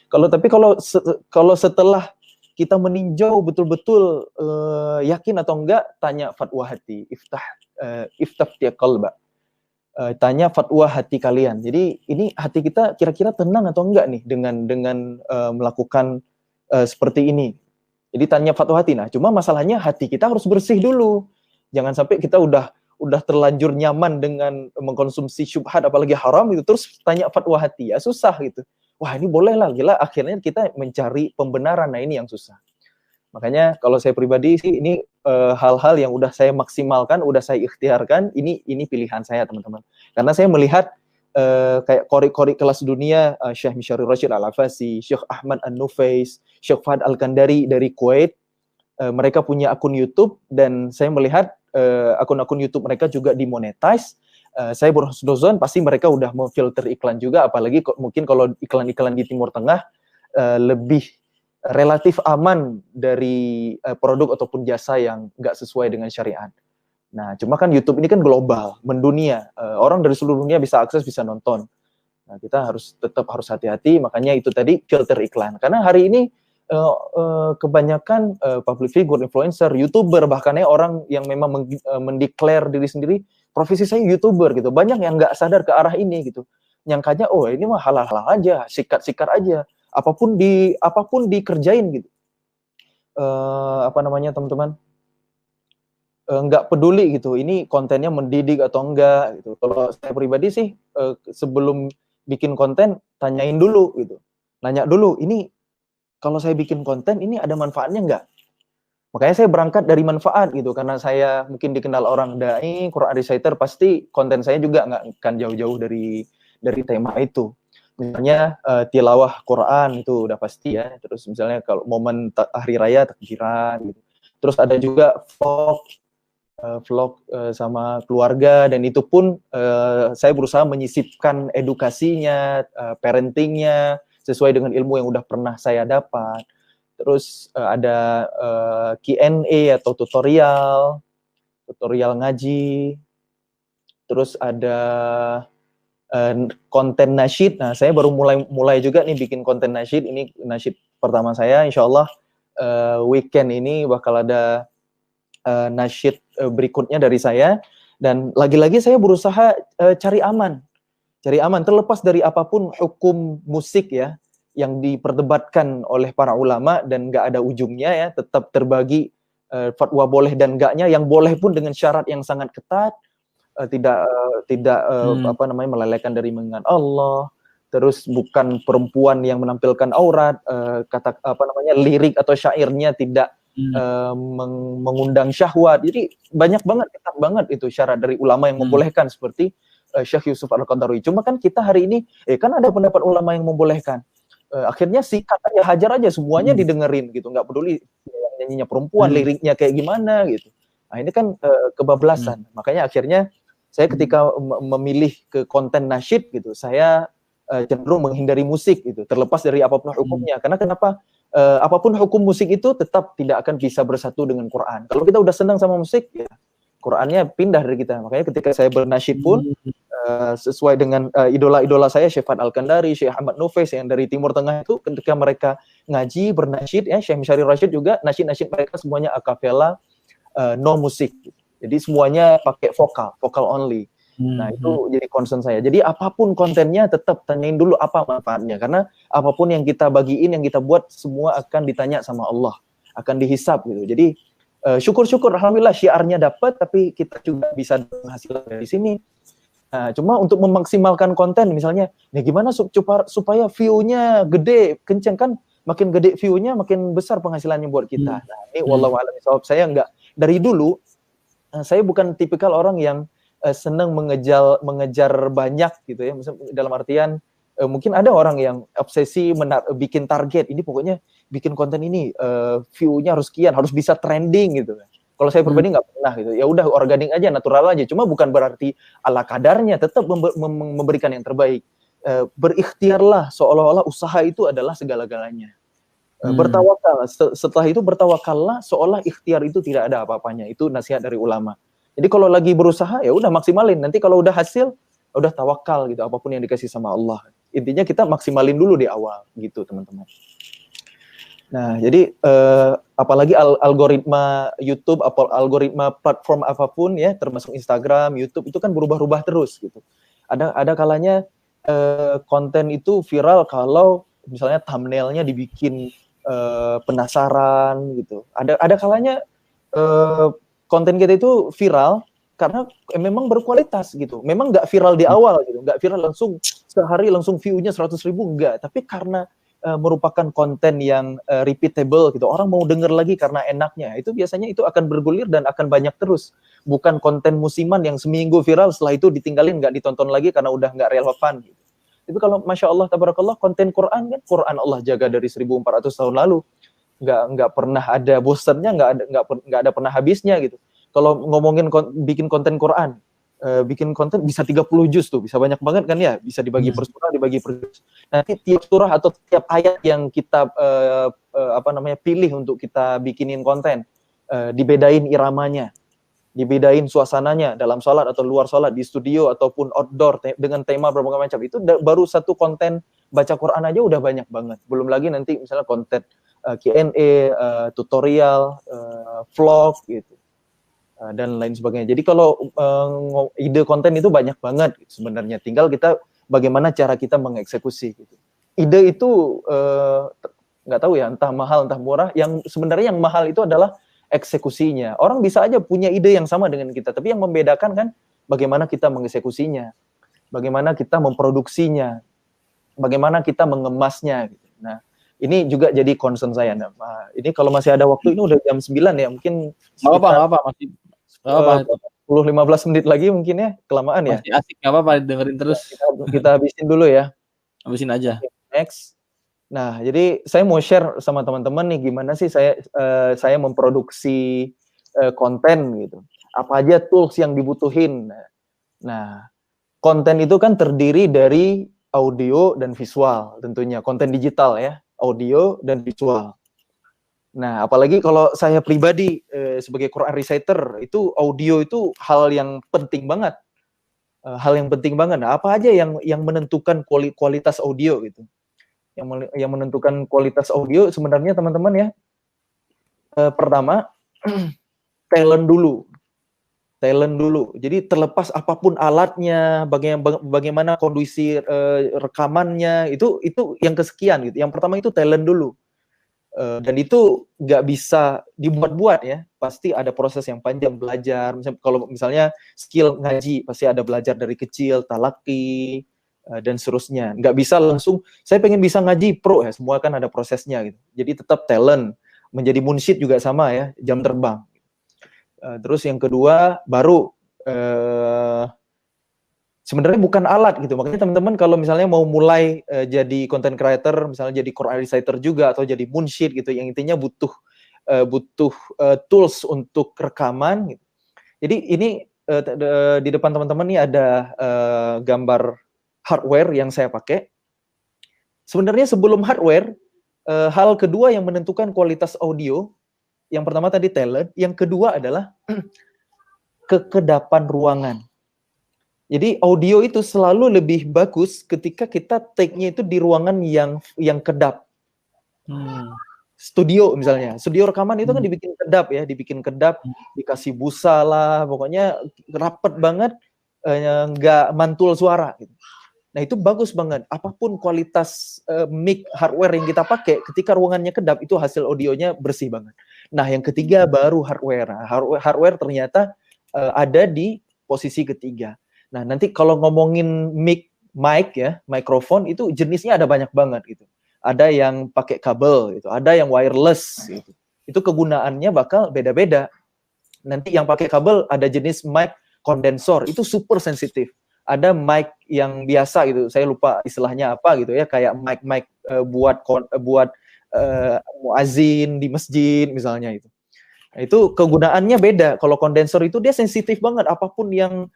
[SPEAKER 2] Kalau setelah kita meninjau betul-betul yakin atau enggak, tanya fatwa hati, iftafti qalba. Tanya fatwa hati kalian. Jadi ini hati kita kira-kira tenang atau enggak nih dengan melakukan seperti ini. Jadi tanya fatwa hati. Nah, cuma masalahnya hati kita harus bersih dulu. Jangan sampai kita udah terlanjur nyaman dengan mengkonsumsi syubhat apalagi haram gitu, terus tanya fatwa hati. Ya susah gitu. Wah, ini boleh lah, gila, akhirnya kita mencari pembenaran. Nah, ini yang susah. Makanya kalau saya pribadi sih ini hal-hal yang udah saya maksimalkan, udah saya ikhtiarkan, ini pilihan saya teman-teman. Karena saya melihat kayak kori-kori kelas dunia, Syekh Misharul Rashid Al-Afasi, Syekh Ahmad An-Nufais, Syekh Fahd Al-Kandari dari Kuwait, mereka punya akun YouTube dan saya melihat akun-akun YouTube mereka juga dimonetize. Saya berhusnuzon pasti mereka udah memfilter iklan juga, apalagi mungkin kalau iklan-iklan di Timur Tengah lebih relatif aman dari produk ataupun jasa yang nggak sesuai dengan syariat. Nah, cuma kan YouTube ini kan global, mendunia. Orang dari seluruh dunia bisa akses, bisa nonton. Nah, kita tetap harus hati-hati, makanya itu tadi filter iklan. Karena hari ini kebanyakan public figure, influencer, YouTuber, bahkan orang yang memang mendeklar diri sendiri, profesi saya YouTuber gitu. Banyak yang nggak sadar ke arah ini gitu. Nyangkanya, oh ini mah halal-halal aja, sikat-sikat aja. Apapun dikerjain gitu. Teman-teman, nggak peduli gitu. Ini kontennya mendidik atau enggak gitu. Kalau saya pribadi sih sebelum bikin konten tanyain dulu gitu. Nanya dulu, ini kalau saya bikin konten ini ada manfaatnya enggak? Makanya saya berangkat dari manfaat gitu, karena saya mungkin dikenal orang dai, Quran reciter, pasti konten saya juga nggak akan jauh-jauh dari tema itu. Misalnya tilawah Quran itu udah pasti ya. Terus misalnya kalau momen hari raya takbiran gitu. Terus ada juga vlog sama keluarga, dan itu pun saya berusaha menyisipkan edukasinya, parentingnya sesuai dengan ilmu yang udah pernah saya dapat. Terus ada Q&A atau tutorial ngaji. Terus ada konten nasyid. Nah, saya baru mulai juga nih bikin konten nasyid. Ini nasyid pertama saya. Insya Allah weekend ini bakal ada nasyid berikutnya dari saya. Dan lagi-lagi saya berusaha cari aman. Terlepas dari apapun hukum musik ya, yang diperdebatkan oleh para ulama dan nggak ada ujungnya ya, tetap terbagi fatwa boleh dan enggaknya. Yang boleh pun dengan syarat yang sangat ketat. Tidak melelehkan dari mengingat Allah, terus bukan perempuan yang menampilkan aurat, lirik atau syairnya tidak mengundang syahwat. Jadi banyak banget, ketat banget itu syarat dari ulama yang membolehkan seperti Syekh Yusuf Al-Qaradawi. Cuma kan kita hari ini, kan ada pendapat ulama yang membolehkan. Akhirnya sikat aja, hajar aja, semuanya didengerin gitu, nggak peduli nyanyinya perempuan, liriknya kayak gimana gitu. Nah ini kan kebablasan. Makanya akhirnya saya ketika memilih ke konten nasyid gitu, saya cenderung menghindari musik gitu, terlepas dari apapun hukumnya. Karena kenapa? Apapun hukum musik itu tetap tidak akan bisa bersatu dengan Quran. Kalau kita udah senang sama musik, ya Qurannya pindah dari kita. Makanya ketika saya bernasyid pun sesuai dengan idola-idola saya, Syekh Fad Al-Kandari, Syekh Ahmad Nufais yang dari Timur Tengah itu, ketika mereka ngaji bernasyid, ya Syekh Mishari Rashid juga nasyid-nasyid mereka semuanya akapela, no musik. Jadi semuanya pakai vokal only. Nah itu jadi concern saya. Jadi apapun kontennya tetap tanyain dulu apa manfaatnya. Karena apapun yang kita bagiin, yang kita buat, semua akan ditanya sama Allah, akan dihisab gitu. Jadi syukur-syukur alhamdulillah syiarnya dapat, tapi kita juga bisa menghasilkan dari sini. Nah, cuma untuk memaksimalkan konten misalnya, nih gimana supaya view-nya gede, kenceng kan, makin gede view-nya makin besar penghasilannya buat kita. Nah, ini wallahu a'lam bishawab. Saya enggak, dari dulu saya bukan tipikal orang yang senang mengejar banyak gitu ya. Misalnya dalam artian mungkin ada orang yang obsesi bikin target, ini pokoknya bikin konten ini view-nya harus sekian, harus bisa trending gitu. Kalau saya pribadi nggak pernah gitu. Ya udah organik aja, natural aja. Cuma bukan berarti ala kadarnya, tetap memberikan yang terbaik. Berikhtiarlah seolah-olah usaha itu adalah segala-galanya. Bertawakal. Setelah itu bertawakallah seolah ikhtiar itu tidak ada apa-apanya. Itu nasihat dari ulama. Jadi kalau lagi berusaha ya udah maksimalin. Nanti kalau udah hasil, udah tawakal gitu. Apapun yang dikasih sama Allah. Intinya kita maksimalin dulu di awal gitu teman-teman. Nah jadi apalagi algoritma YouTube, algoritma platform apapun ya, termasuk Instagram, YouTube itu kan berubah-ubah terus gitu. Ada kalanya konten itu viral kalau misalnya thumbnailnya dibikin penasaran gitu. Ada kalanya konten kita itu viral karena memang berkualitas gitu. Memang nggak viral di awal gitu, nggak viral langsung sehari langsung view-nya 100.000 enggak. Tapi karena merupakan konten yang repeatable gitu, orang mau denger lagi karena enaknya. Itu biasanya itu akan bergulir dan akan banyak terus. Bukan konten musiman yang seminggu viral, setelah itu ditinggalin nggak ditonton lagi karena udah nggak relevan. Gitu. Tapi kalau masya Allah tabarakallah konten Quran kan, Quran Allah jaga dari 1400 tahun lalu. Nggak pernah ada bosannya, nggak ada pernah habisnya gitu. Kalau ngomongin bikin konten Quran, bikin konten bisa 30 juz tuh, bisa banyak banget kan ya, bisa dibagi per surah, dibagi per juz. Nanti tiap surah atau tiap ayat yang kita pilih untuk kita bikinin konten, dibedain iramanya, dibedain suasananya dalam sholat atau luar sholat, di studio ataupun outdoor dengan tema berbagai macam. Itu baru satu konten baca Quran aja udah banyak banget. Belum lagi nanti misalnya konten Q&A, tutorial, vlog gitu, dan lain sebagainya. Jadi kalau ide konten itu banyak banget sebenarnya. Tinggal kita bagaimana cara kita mengeksekusi gitu. Ide itu nggak tahu ya, entah mahal entah murah. Yang sebenarnya yang mahal itu adalah eksekusinya. Orang bisa aja punya ide yang sama dengan kita, tapi yang membedakan kan bagaimana kita mengeksekusinya, bagaimana kita memproduksinya, bagaimana kita mengemasnya gitu. Nah, ini juga jadi concern saya. Nah, ini kalau masih ada waktu, ini udah jam 9 ya, mungkin
[SPEAKER 1] masih
[SPEAKER 2] 10-15 menit lagi mungkin ya, kelamaan ya.
[SPEAKER 1] Masih asik, nggak apa-apa, dengerin terus.
[SPEAKER 2] Kita habisin dulu ya.
[SPEAKER 1] Habisin aja.
[SPEAKER 2] Next. Nah, jadi saya mau share sama teman-teman nih gimana sih saya memproduksi konten gitu. Apa aja tools yang dibutuhin. Nah, konten itu kan terdiri dari audio dan visual tentunya, konten digital ya, audio dan visual. Nah, apalagi kalau saya pribadi sebagai Quran reciter, itu audio itu hal yang penting banget. Nah, apa aja yang menentukan kualitas audio gitu. Yang menentukan kualitas audio sebenarnya teman-teman ya, pertama talent dulu. Jadi terlepas apapun alatnya, bagaimana kondisi rekamannya, itu yang kesekian gitu. Yang pertama itu talent dulu. Dan itu nggak bisa dibuat-buat ya, pasti ada proses yang panjang belajar. Kalau misalnya skill ngaji, pasti ada belajar dari kecil, talaki, dan seterusnya. Nggak bisa langsung, saya pengen bisa ngaji pro ya, semua kan ada prosesnya gitu. Jadi tetap talent, menjadi munsyid juga sama ya, jam terbang. Terus yang kedua baru sebenarnya bukan alat gitu. Makanya teman-teman kalau misalnya mau mulai jadi content creator, misalnya jadi Quran reciter juga atau jadi munsyid gitu, yang intinya butuh tools untuk rekaman gitu. Jadi ini di depan teman-teman nih ada gambar hardware yang saya pakai. Sebenarnya sebelum hardware, hal kedua yang menentukan kualitas audio, yang pertama tadi talent, yang kedua adalah kekedapan ruangan. Jadi audio itu selalu lebih bagus ketika kita take-nya itu di ruangan yang kedap. Studio misalnya, studio rekaman itu kan dibikin kedap, dikasih busa lah, pokoknya rapet banget, nggak mantul suara gitu. Nah itu bagus banget, apapun kualitas mic hardware yang kita pakai, ketika ruangannya kedap itu hasil audionya bersih banget. Nah yang ketiga baru hardware. Hardware ternyata ada di posisi ketiga. Nah nanti kalau ngomongin mic ya, mikrofon itu jenisnya ada banyak banget gitu. Ada yang pakai kabel gitu, ada yang wireless gitu. Itu kegunaannya bakal beda-beda. Nanti yang pakai kabel ada jenis mic kondensor, itu super sensitif. Ada mic yang biasa gitu, saya lupa istilahnya apa gitu ya, kayak mic buat muazin di masjid misalnya itu. Nah, itu kegunaannya beda. Kalau kondensor itu dia sensitif banget, apapun yang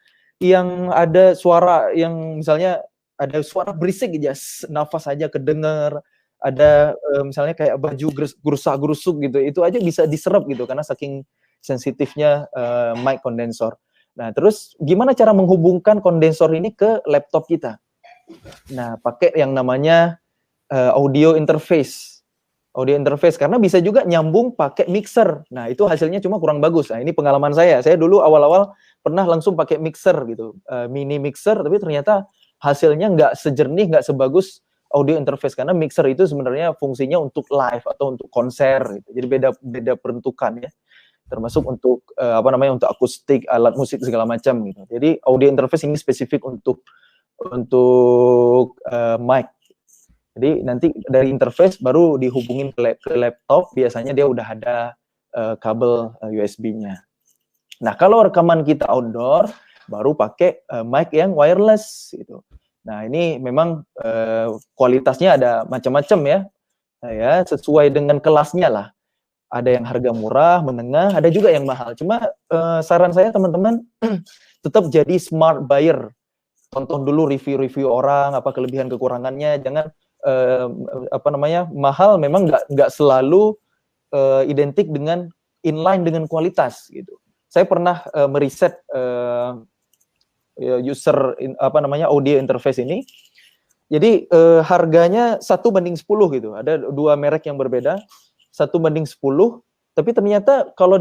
[SPEAKER 2] ada suara yang misalnya ada suara berisik aja, nafas aja kedengar, ada misalnya kayak baju gerusak-gerusuk gitu, itu aja bisa diserap gitu karena saking sensitifnya mic kondensor. Nah, terus gimana cara menghubungkan kondensor ini ke laptop kita? Nah, pakai yang namanya audio interface. Audio interface, karena bisa juga nyambung pakai mixer. Nah, itu hasilnya cuma kurang bagus. Nah, ini pengalaman saya. Saya dulu awal-awal pernah langsung pakai mixer gitu, mini mixer, tapi ternyata hasilnya nggak sejernih, nggak sebagus audio interface, karena mixer itu sebenarnya fungsinya untuk live atau untuk konser gitu. Jadi beda peruntukan ya, termasuk untuk untuk akustik, alat musik segala macam gitu. Jadi audio interface ini spesifik untuk mic. Jadi nanti dari interface baru dihubungin ke laptop, biasanya dia udah ada kabel USB-nya. Nah, kalau rekaman kita outdoor, baru pakai mic yang wireless gitu. Nah, ini memang kualitasnya ada macam-macam ya. Sesuai dengan kelasnya lah. Ada yang harga murah, menengah, ada juga yang mahal. Cuma saran saya teman-teman tetap jadi smart buyer. Tonton dulu review-review orang, apa kelebihan kekurangannya, jangan mahal memang nggak selalu identik dengan inline dengan kualitas gitu. Saya pernah meriset audio interface ini. Jadi harganya 1:10 gitu. Ada dua merek yang berbeda, 1:10, tapi ternyata kalau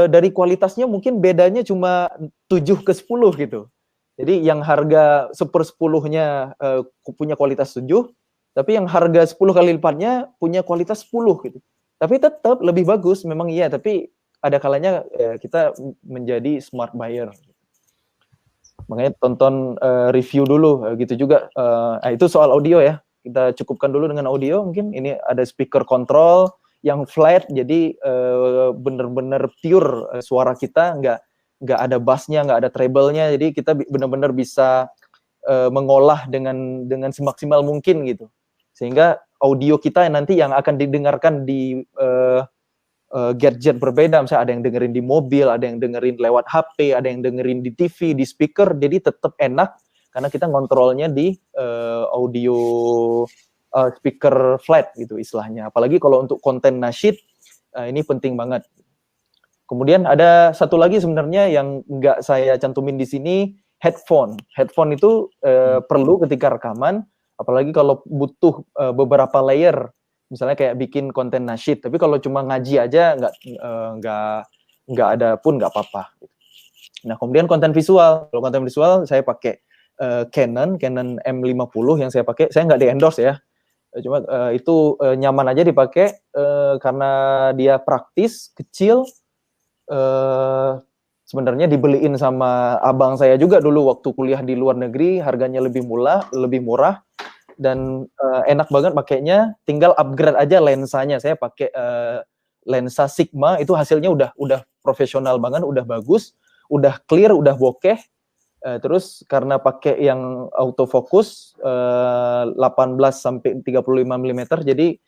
[SPEAKER 2] dari kualitasnya mungkin bedanya cuma 7:10 gitu. Jadi yang harga 1/10-nya punya kualitas 7, tapi yang harga 10 kali lipatnya punya kualitas 10 gitu. Tapi tetap lebih bagus memang iya, tapi ada kalanya kita menjadi smart buyer. Makanya tonton review dulu gitu juga. Itu soal audio ya. Kita cukupkan dulu dengan audio mungkin. Ini ada speaker control yang flat, jadi benar-benar pure suara kita, nggak ada bassnya, nggak ada treble-nya, jadi kita benar-benar bisa mengolah dengan semaksimal mungkin gitu. Sehingga audio kita nanti yang akan didengarkan di gadget berbeda, misalnya ada yang dengerin di mobil, ada yang dengerin lewat HP, ada yang dengerin di TV, di speaker, jadi tetap enak karena kita ngontrolnya di audio speaker flat gitu istilahnya. Apalagi kalau untuk konten nasyid, ini penting banget. Kemudian ada satu lagi sebenarnya yang nggak saya cantumin di sini, headphone. Headphone itu perlu ketika rekaman, apalagi kalau butuh beberapa layer, misalnya kayak bikin konten nasyid. Tapi kalau cuma ngaji aja nggak ada pun nggak apa-apa. Nah kemudian konten visual. Kalau konten visual saya pakai Canon M50 yang saya pakai. Saya nggak di-endorse ya. Cuma itu nyaman aja dipakai karena dia praktis, kecil. Sebenarnya dibeliin sama abang saya juga dulu waktu kuliah di luar negeri, harganya lebih murah dan enak banget pakainya, tinggal upgrade aja lensanya. Saya pakai lensa Sigma itu hasilnya udah profesional banget, udah bagus, udah clear, udah bokeh. Terus karena pakai yang autofocus 18 sampai 35 mm, jadi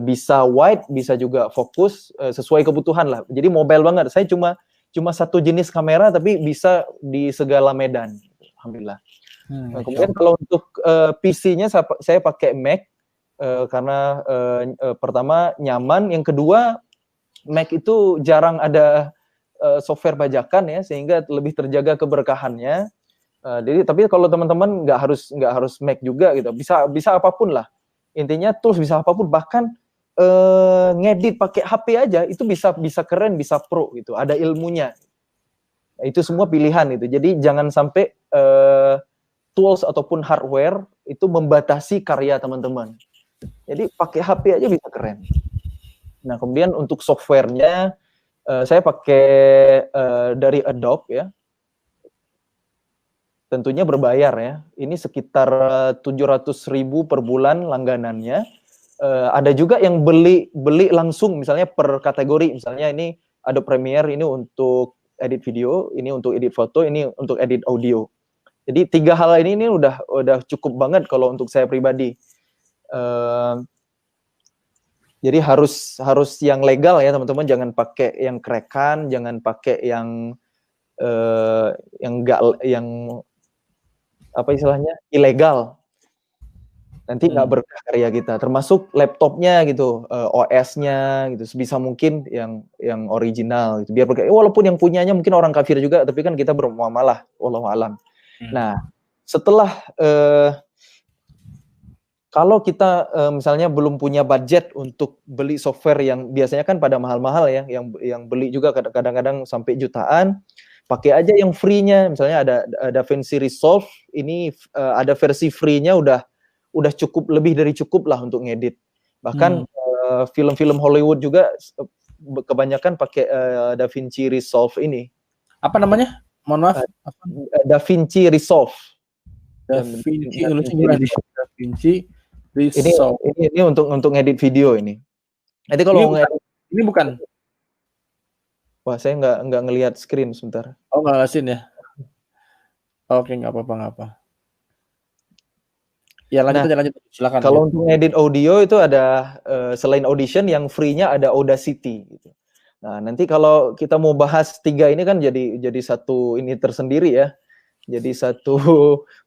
[SPEAKER 2] bisa wide, bisa juga fokus sesuai kebutuhan lah. Jadi mobile banget. Saya cuma satu jenis kamera tapi bisa di segala medan. Alhamdulillah. Nah, kemudian kalau untuk PC-nya saya pakai Mac karena pertama nyaman, yang kedua Mac itu jarang ada software bajakan ya, sehingga lebih terjaga keberkahannya. Jadi tapi kalau teman-teman nggak harus Mac juga gitu, bisa apapun lah. Intinya tools bisa apapun, bahkan ngedit pakai HP aja itu bisa keren, bisa pro gitu, ada ilmunya. Itu semua pilihan itu. Jadi jangan sampai tools ataupun hardware itu membatasi karya teman-teman. Jadi pakai HP aja bisa keren. Nah, kemudian untuk softwarenya saya pakai dari Adobe ya. Tentunya berbayar ya. Ini sekitar 700.000 per bulan langganannya. Ada juga yang beli langsung, misalnya per kategori. Misalnya ini Adobe Premiere, ini untuk edit video, ini untuk edit foto, ini untuk edit audio. Jadi 3 hal ini udah cukup banget kalau untuk saya pribadi. Jadi harus yang legal ya teman-teman, jangan pakai yang krekan, jangan pakai yang apa istilahnya, ilegal. Nanti nggak berkah karya kita. Termasuk laptopnya gitu, OS-nya gitu, sebisa mungkin yang original gitu. Biar berkah. Walaupun yang punyanya mungkin orang kafir juga, tapi kan kita bermuamalah, wallahu alam. Nah, setelah kalau kita misalnya belum punya budget untuk beli software yang biasanya kan pada mahal-mahal ya, yang beli juga kadang-kadang sampai jutaan, pakai aja yang free-nya. Misalnya ada DaVinci Resolve, ini ada versi free-nya udah cukup, lebih dari cukup lah untuk ngedit. Bahkan film-film Hollywood juga kebanyakan pakai DaVinci Resolve ini.
[SPEAKER 1] Apa namanya? Mohon maaf.
[SPEAKER 2] DaVinci Resolve.
[SPEAKER 1] DaVinci
[SPEAKER 2] ini untuk ngedit video ini. Nanti kalau
[SPEAKER 1] ini bukan.
[SPEAKER 2] Wah, saya nggak ngelihat screen sebentar.
[SPEAKER 1] Oh, nggak ngeliatin ya? Oke, nggak apa-apa. Ya lanjut, silakan.
[SPEAKER 2] Kalau untuk ngedit audio itu ada selain Audition yang free-nya ada Audacity gitu. Nah, nanti kalau kita mau bahas 3 ini kan jadi satu ini tersendiri ya. Jadi satu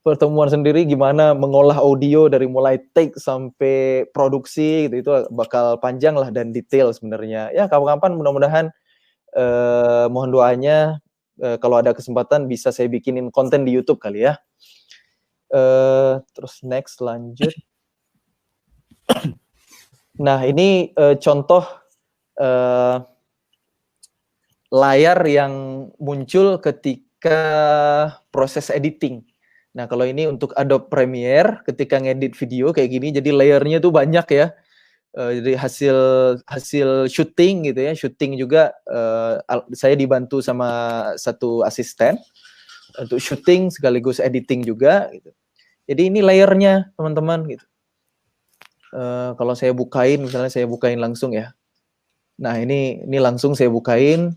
[SPEAKER 2] pertemuan sendiri gimana mengolah audio dari mulai take sampai produksi gitu, itu bakal panjang lah dan detail sebenarnya. Ya kapan-kapan mudah-mudahan mohon doanya kalau ada kesempatan bisa saya bikinin konten di YouTube kali ya. Terus next lanjut. Nah, ini contoh layar yang muncul ketika proses editing. Nah, kalau ini untuk Adobe Premiere ketika ngedit video kayak gini, jadi layernya tuh banyak ya. Jadi hasil syuting gitu ya, syuting juga saya dibantu sama satu asisten untuk syuting sekaligus editing juga gitu. Jadi ini layernya teman-teman gitu. Kalau saya bukain, misalnya saya bukain langsung ya. Nah, ini langsung saya bukain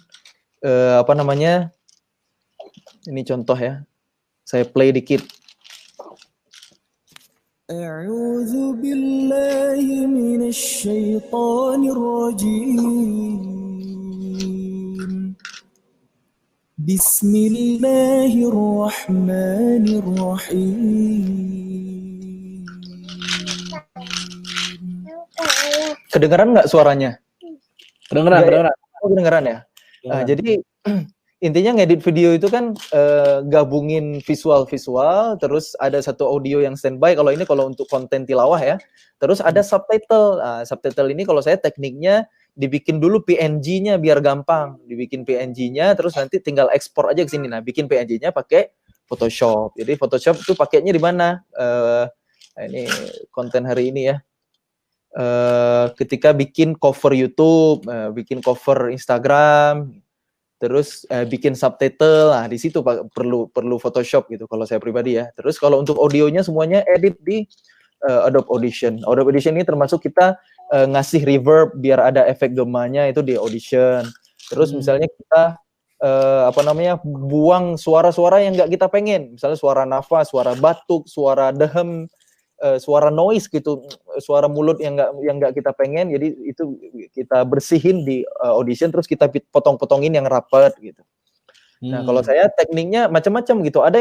[SPEAKER 2] apa namanya? Ini contoh ya. Saya play dikit. A'udzu billahi minasy syaithanir rajim. Bismillahirrahmanirrahim. Kedengaran nggak suaranya?
[SPEAKER 1] Kedengaran.
[SPEAKER 2] Oh, kedengaran ya. Jadi intinya ngedit video itu kan gabungin visual, terus ada satu audio yang standby. Kalau untuk konten tilawah ya. Terus ada subtitle. Nah, subtitle ini kalau saya tekniknya dibikin dulu PNG-nya biar gampang. Dibikin PNG-nya, terus nanti tinggal ekspor aja ke sini. Nah, bikin PNG-nya pakai Photoshop. Jadi Photoshop itu pakainya di mana? Ini konten hari ini ya. Ketika bikin cover YouTube, bikin cover Instagram, terus bikin subtitle, nah di situ perlu Photoshop gitu kalau saya pribadi ya. Terus kalau untuk audionya semuanya edit di Adobe Audition. Adobe Audition ini termasuk kita ngasih reverb biar ada efek gemanya itu di Audition. Terus misalnya kita buang suara-suara yang nggak kita pengen, misalnya suara nafas, suara batuk, suara dehem, suara noise gitu, suara mulut yang nggak kita pengen, jadi itu kita bersihin di Audition, terus kita potong-potongin yang rapat gitu. Nah, kalau saya tekniknya macam-macam gitu. Ada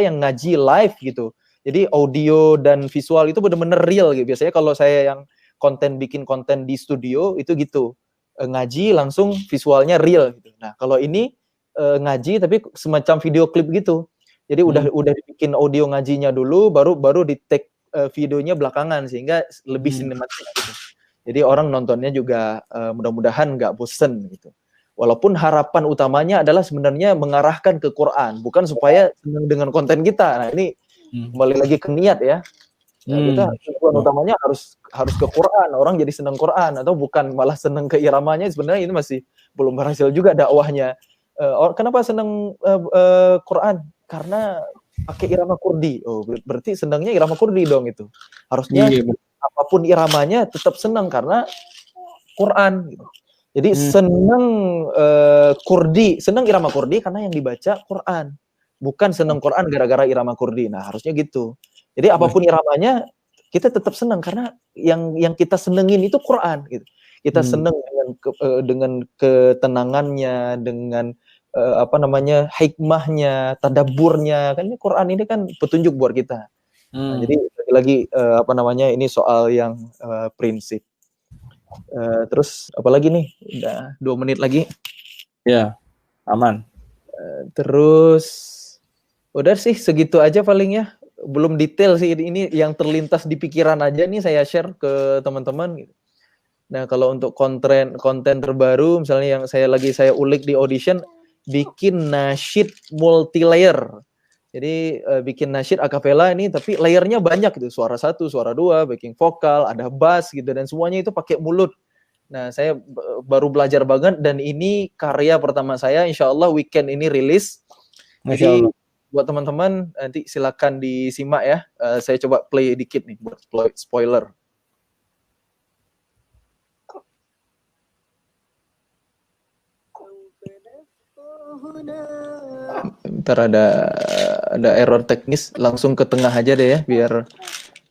[SPEAKER 2] yang ngaji live gitu. Jadi audio dan visual itu benar-benar real gitu. Biasanya kalau saya yang bikin konten di studio itu gitu. Ngaji langsung visualnya real gitu. Nah, kalau ini ngaji tapi semacam video klip gitu. Jadi udah dibikin audio ngajinya dulu, baru di take videonya belakangan sehingga lebih sinematik gitu. Jadi orang nontonnya juga mudah-mudahan nggak bosen gitu. Walaupun harapan utamanya adalah sebenarnya mengarahkan ke Quran, bukan supaya senang dengan konten kita. Nah, ini kembali lagi ke niat ya. Nah, kita tujuan utamanya harus ke Quran, orang jadi senang Quran, atau bukan malah senang ke iramanya. Sebenarnya ini masih belum berhasil juga dakwahnya. Kenapa senang Quran? Karena pakai irama kurdi. Oh, berarti senangnya irama kurdi dong itu. Harusnya apapun iramanya tetap senang karena Quran gitu. Jadi senang kurdi, senang irama kurdi karena yang dibaca Quran. Bukan senang Quran gara-gara irama kurdi. Nah, harusnya gitu. Jadi apapun iramanya kita tetap senang karena yang kita senengin itu Quran gitu. Kita senang dengan ketenangannya, dengan hikmahnya, tadabburnya. Kan ini Quran ini kan petunjuk buat kita. Nah, jadi lagi ini soal yang prinsip. Terus apalagi nih, udah 2 menit lagi
[SPEAKER 1] ya, aman.
[SPEAKER 2] Terus udah sih segitu aja paling ya, belum detail sih, ini yang terlintas di pikiran aja nih saya share ke teman-teman gitu. Nah, kalau untuk konten terbaru misalnya yang saya ulik di Audition, bikin nasyid multi layer. Jadi bikin nasyid akapela ini tapi layernya banyak gitu, suara 1, suara 2, backing vokal, ada bass gitu, dan semuanya itu pakai mulut. Nah, saya baru belajar banget dan ini karya pertama saya, insya Allah weekend ini rilis. Jadi buat teman-teman nanti silakan disimak ya. Saya coba play dikit nih buat spoiler. Ntar ada error teknis, langsung ke tengah aja deh ya,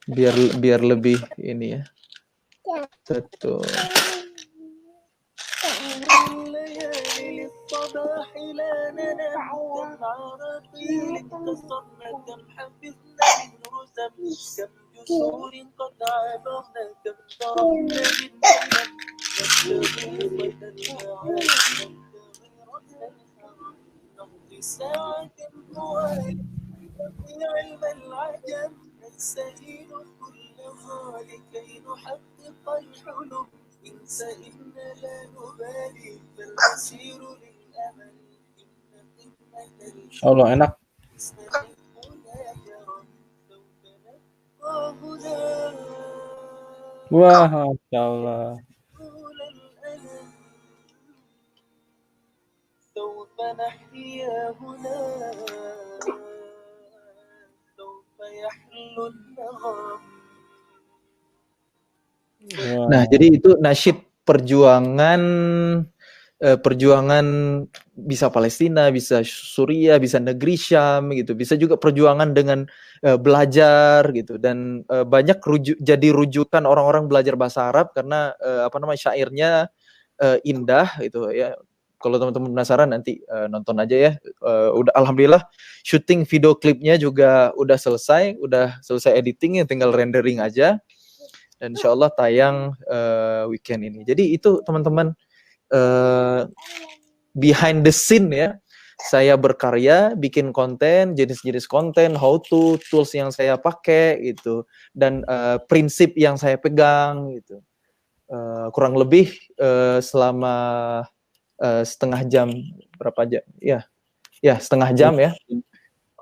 [SPEAKER 2] biar lebih ini ya. Betul. ساعة طوال في علم العجم نستهين كل ذلك كي نحقق الحلم انس إن لا نبالي فالمسير للأمل إن قمة
[SPEAKER 1] Allah enak. Wah, Masya Allah.
[SPEAKER 2] سوف نحيا هنا سوف يحلو النغم. Nah, jadi itu nasyid perjuangan bisa Palestina, bisa Suriah, bisa negeri Syam gitu, bisa juga perjuangan dengan belajar gitu, dan banyak jadi rujukan orang-orang belajar bahasa Arab karena syairnya indah gitu ya. Kalau teman-teman penasaran nanti nonton aja ya. Udah alhamdulillah syuting video klipnya juga udah selesai editingnya, tinggal rendering aja. Dan insyaallah tayang weekend ini. Jadi itu teman-teman behind the scene ya. Saya berkarya, bikin konten, jenis-jenis konten, how to, tools yang saya pakai gitu, dan prinsip yang saya pegang gitu. Kurang lebih selama setengah jam, berapa jam? Ya setengah jam ya.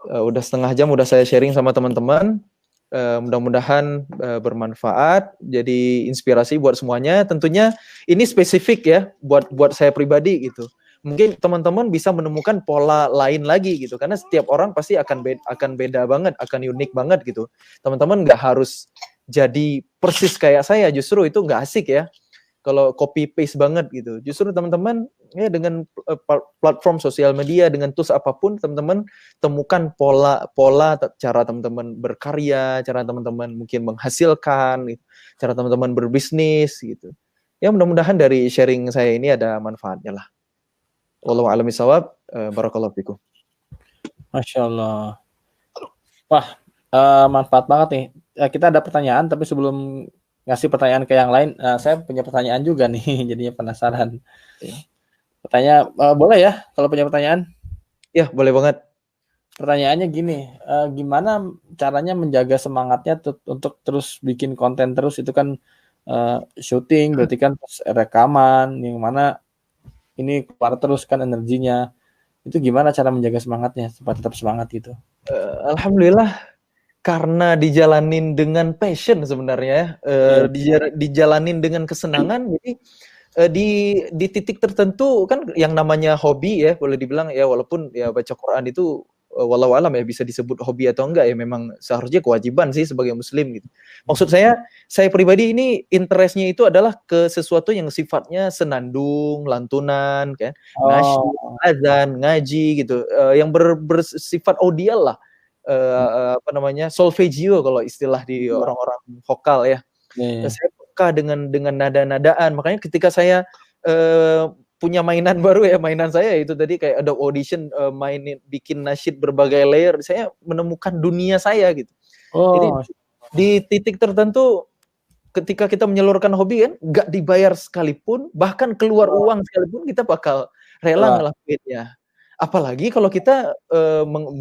[SPEAKER 2] Udah setengah jam udah saya sharing sama teman-teman. Mudah-mudahan bermanfaat, jadi inspirasi buat semuanya. Tentunya ini spesifik ya buat saya pribadi gitu. Mungkin teman-teman bisa menemukan pola lain lagi gitu, karena setiap orang pasti akan beda banget, akan unik banget gitu. Teman-teman nggak harus jadi persis kayak saya, justru itu nggak asik ya. Kalau copy paste banget gitu. Justru teman-teman ya dengan platform sosial media, dengan tools apapun, teman-teman temukan pola cara teman-teman berkarya, cara teman-teman mungkin menghasilkan, gitu, cara teman-teman berbisnis gitu. Ya mudah-mudahan dari sharing saya ini ada manfaatnya lah. Wallahu a'lam bishawab. Barakallahu fikum.
[SPEAKER 1] Masya Allah. Wah, manfaat banget nih. Kita ada pertanyaan, tapi sebelum ngasih pertanyaan ke yang lain, saya punya pertanyaan juga nih, jadinya penasaran. Pertanyaan, boleh ya kalau punya pertanyaan?
[SPEAKER 2] Ya, boleh banget.
[SPEAKER 1] Pertanyaannya gini, gimana caranya menjaga semangatnya untuk terus bikin konten terus? Itu kan syuting, berarti kan rekaman, yang mana ini keluar terus kan energinya. Itu gimana cara menjaga semangatnya supaya tetap semangat gitu?
[SPEAKER 2] Alhamdulillah, karena dijalanin dengan passion sebenarnya, dijalanin dengan kesenangan, jadi di titik tertentu kan yang namanya hobi ya, boleh dibilang ya, walaupun ya baca Quran itu walau alam ya bisa disebut hobi atau enggak ya, memang seharusnya kewajiban sih sebagai muslim gitu. Maksud saya pribadi ini interestnya itu adalah ke sesuatu yang sifatnya senandung, lantunan, kan, nasyid, azan, ngaji gitu, yang bersifat audial lah. Apa namanya, solfeggio kalau istilah di orang-orang vokal ya. Saya peka dengan nada-nadaan. Makanya ketika saya punya mainan baru ya, mainan saya itu tadi kayak ada audition, bikin nasyid berbagai layer, saya menemukan dunia saya gitu. Jadi di titik tertentu ketika kita menyalurkan hobi kan, nggak dibayar sekalipun, bahkan keluar uang sekalipun, kita bakal rela ngelakuinnya. Apalagi kalau kita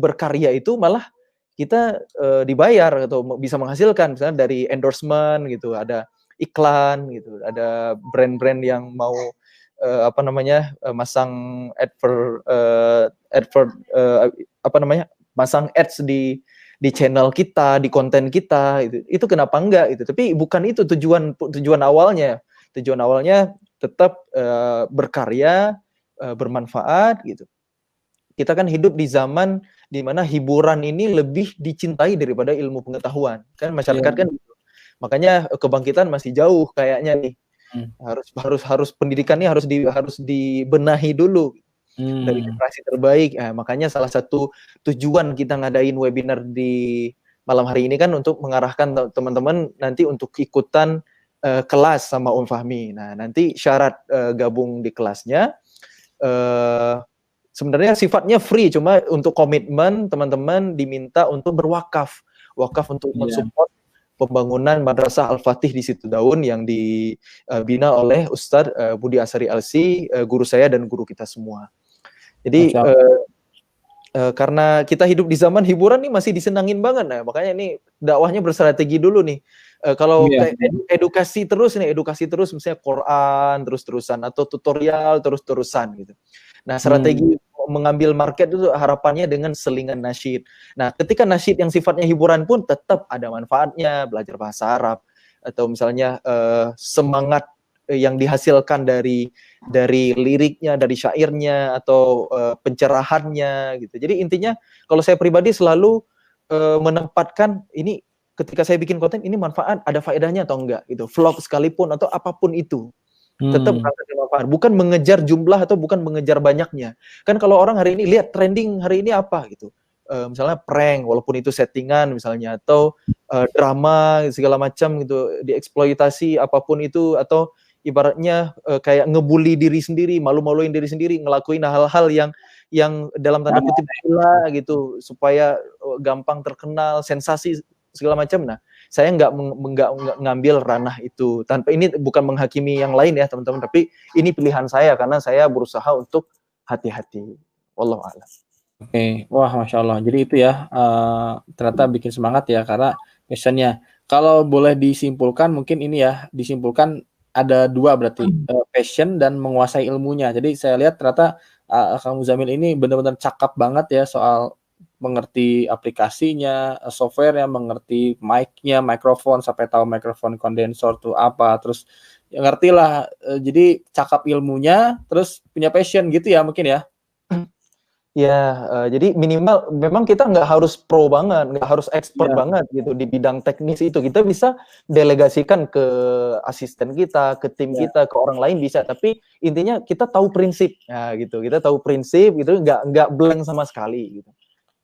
[SPEAKER 2] berkarya itu malah kita dibayar atau bisa menghasilkan, misalnya dari endorsement gitu, ada iklan gitu, ada brand-brand yang mau masang masang ads di channel kita, di konten kita, itu kenapa enggak gitu. Tapi bukan itu tujuan awalnya. Tujuan awalnya tetap berkarya, bermanfaat gitu. Kita kan hidup di zaman di mana hiburan ini lebih dicintai daripada ilmu pengetahuan. Kan masyarakat kan gitu. Makanya kebangkitan masih jauh kayaknya nih. Harus pendidikan ini harus dibenahi dulu dari generasi terbaik. Nah, makanya salah satu tujuan kita ngadain webinar di malam hari ini kan untuk mengarahkan teman-teman nanti untuk ikutan kelas sama Om Fahmi. Nah, nanti syarat gabung di kelasnya sebenarnya sifatnya free, cuma untuk komitmen teman-teman diminta untuk berwakaf untuk mensupport pembangunan Madrasah Al-Fatih di Situ Daun yang dibina oleh Ustadz Budi Asari Alsi, guru saya dan guru kita semua. Jadi karena kita hidup di zaman hiburan nih masih disenangin banget, nah makanya ini dakwahnya berstrategi dulu nih. Kalau edukasi terus misalnya Quran terus-terusan atau tutorial terus-terusan gitu. Nah, strategi mengambil market itu harapannya dengan selingan nasyid. Nah, ketika nasyid yang sifatnya hiburan pun tetap ada manfaatnya, belajar bahasa Arab atau misalnya semangat yang dihasilkan dari liriknya, dari syairnya atau pencerahannya gitu. Jadi intinya kalau saya pribadi selalu menempatkan ini ketika saya bikin konten ini manfaat, ada faedahnya atau enggak gitu. Vlog sekalipun atau apapun itu. Tetap manfaat, bukan mengejar jumlah atau bukan mengejar banyaknya. Kan kalau orang hari ini lihat trending hari ini apa gitu. Misalnya prank walaupun itu settingan misalnya, atau drama segala macam gitu, dieksploitasi apapun itu, atau ibaratnya kayak ngebully diri sendiri, malu-maluin diri sendiri, ngelakuin hal-hal yang dalam tanda kutip gila gitu supaya gampang terkenal, sensasi segala macam. Nah, saya nggak ngambil ranah itu. Tanpa ini bukan menghakimi yang lain ya teman-teman, tapi ini pilihan saya karena saya berusaha untuk hati-hati. Wallahu a'lam.
[SPEAKER 1] Oke, wah Masya Allah. Jadi itu ya, ternyata bikin semangat ya karena passionnya. Kalau boleh disimpulkan mungkin ini ya, disimpulkan ada dua berarti, passion dan menguasai ilmunya. Jadi saya lihat ternyata Kang Muzamil ini benar-benar cakap banget ya soal mengerti aplikasinya, software-nya, mengerti mic-nya, mikrofon, sampai tahu mikrofon kondensor tuh apa, terus ya ngerti lah, jadi cakap ilmunya, terus punya passion gitu ya mungkin ya?
[SPEAKER 2] Ya, jadi minimal memang kita nggak harus pro banget, nggak harus expert banget gitu di bidang teknis itu. Kita bisa delegasikan ke asisten kita, ke tim kita, ke orang lain bisa. Tapi intinya kita tahu prinsip, ya gitu. Kita tahu prinsip gitu, nggak blank sama sekali gitu.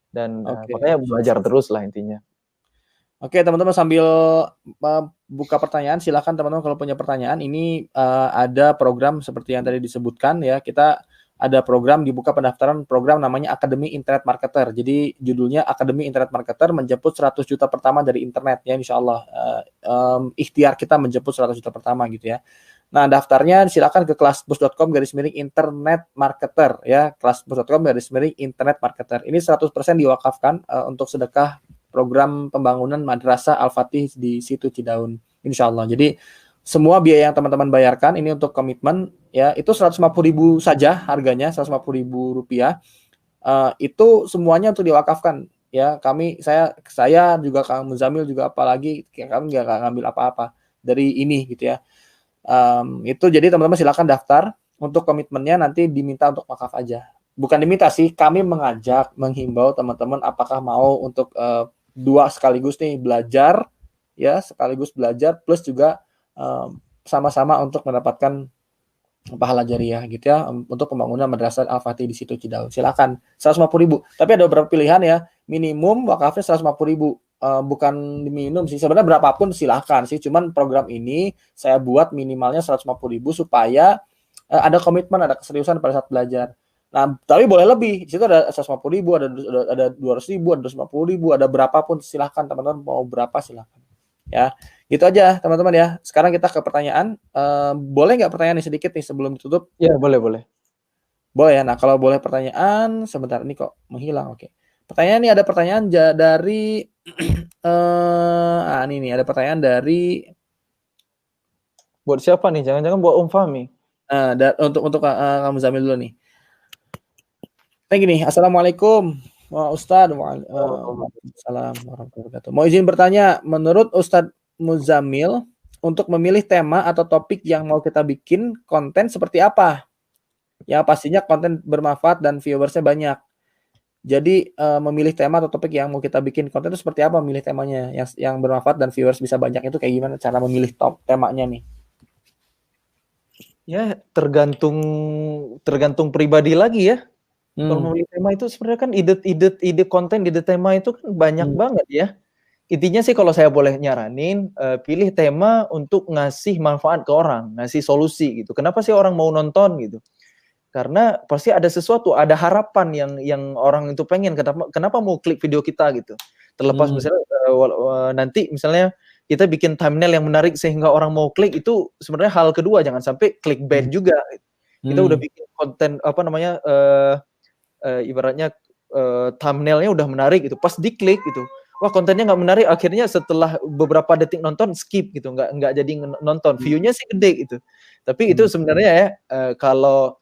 [SPEAKER 2] Dan makanya belajar terus lah intinya.
[SPEAKER 1] Oke, teman-teman sambil buka pertanyaan, silakan teman-teman kalau punya pertanyaan. Ini ada program seperti yang tadi disebutkan ya. Kita ada program dibuka pendaftaran program namanya Akademi Internet Marketer. Jadi judulnya Akademi Internet Marketer menjemput 100 juta pertama dari internet ya, insya Allah. Ikhtiar kita menjemput 100 juta pertama gitu ya. Nah, daftarnya silakan ke kelasbus.com/internet marketer ya, kelasbus.com/internet marketer. Ini 100% diwakafkan untuk sedekah program pembangunan Madrasah Al-Fatih di situ Cidaun, insya Allah. Jadi semua biaya yang teman-teman bayarkan ini untuk komitmen ya, itu 150.000 saja harganya, 150.000 rupiah. Itu semuanya untuk diwakafkan ya. Saya juga Kang Muzamil juga, apalagi kami nggak ngambil apa-apa dari ini gitu ya. Itu jadi teman-teman silakan daftar. Untuk komitmennya nanti diminta untuk wakaf aja. Bukan diminta sih, kami mengajak, menghimbau teman-teman apakah mau untuk dua sekaligus nih, belajar ya, sekaligus belajar plus juga sama-sama untuk mendapatkan pahala jariah gitu ya, untuk pembangunan Madrasah Al-Fatih di situ Cidaun. Silakan 150.000. Tapi ada beberapa pilihan ya. Minimum wakafnya 150.000. Bukan minimum sih, sebenarnya berapapun silahkan sih. Cuman program ini saya buat minimalnya 150.000 supaya ada komitmen, ada keseriusan pada saat belajar. Nah, tapi boleh lebih. Di situ ada 150.000, ada 200.000, ada 250.000, ada berapapun silahkan teman-teman, mau berapa silahkan. Ya, gitu aja teman-teman ya. Sekarang kita ke pertanyaan. Boleh nggak pertanyaan sedikit nih sebelum ditutup?
[SPEAKER 2] Ya, boleh.
[SPEAKER 1] Boleh ya. Nah, kalau boleh pertanyaan, sebentar ini kok menghilang. Oke. Pertanyaan ini ada pertanyaan dari ini nih ada pertanyaan dari
[SPEAKER 2] buat siapa nih? Jangan-jangan buat Om Fahmi.
[SPEAKER 1] Untuk kamu Zamil dulu nih. Kayak gini, Assalamualaikum Ustadz. Waalaikumsalam warahmatullahi wabarakatuh. Mau izin bertanya, menurut Ustadz Muzamil, untuk memilih tema atau topik yang mau kita bikin konten seperti apa? Ya pastinya konten bermanfaat dan viewersnya banyak. Jadi memilih tema atau topik yang mau kita bikin konten itu seperti apa? Memilih temanya yang bermanfaat dan viewers bisa banyak itu kayak gimana cara memilih temanya nih?
[SPEAKER 2] Ya tergantung pribadi lagi ya. Kalau memilih tema itu sebenarnya kan ide konten, ide tema itu kan banyak banget ya. Intinya sih kalau saya boleh nyaranin, pilih tema untuk ngasih manfaat ke orang, ngasih solusi gitu. Kenapa sih orang mau nonton gitu? Karena pasti ada sesuatu, ada harapan yang orang itu pengen. Kenapa mau klik video kita gitu? Terlepas misalnya nanti misalnya kita bikin thumbnail yang menarik sehingga orang mau klik, itu sebenarnya hal kedua. Jangan sampai clickbait juga. Kita udah bikin konten ibaratnya thumbnailnya udah menarik gitu, pas diklik gitu, wah kontennya nggak menarik, akhirnya setelah beberapa detik nonton skip gitu, nggak jadi nonton. View-nya sih gede gitu, tapi itu sebenarnya ya kalau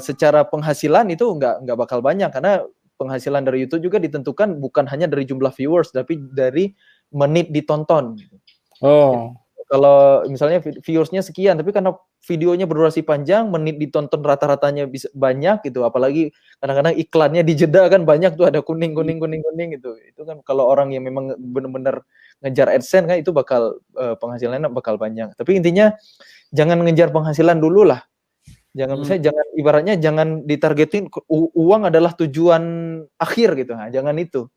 [SPEAKER 2] secara penghasilan itu nggak bakal banyak, karena penghasilan dari YouTube juga ditentukan bukan hanya dari jumlah viewers, tapi dari menit ditonton.
[SPEAKER 1] Oh.
[SPEAKER 2] Kalau misalnya viewersnya sekian, tapi karena videonya berdurasi panjang, menit ditonton rata-ratanya bisa banyak gitu, apalagi kadang-kadang iklannya dijeda kan banyak tuh, ada kuning gitu. Itu kan kalau orang yang memang benar-benar ngejar AdSense kan itu bakal penghasilannya bakal banyak. Tapi intinya jangan ngejar penghasilan dulu lah. Jangan ibaratnya jangan ditargetin uang adalah tujuan akhir gitu. Nah, jangan itu.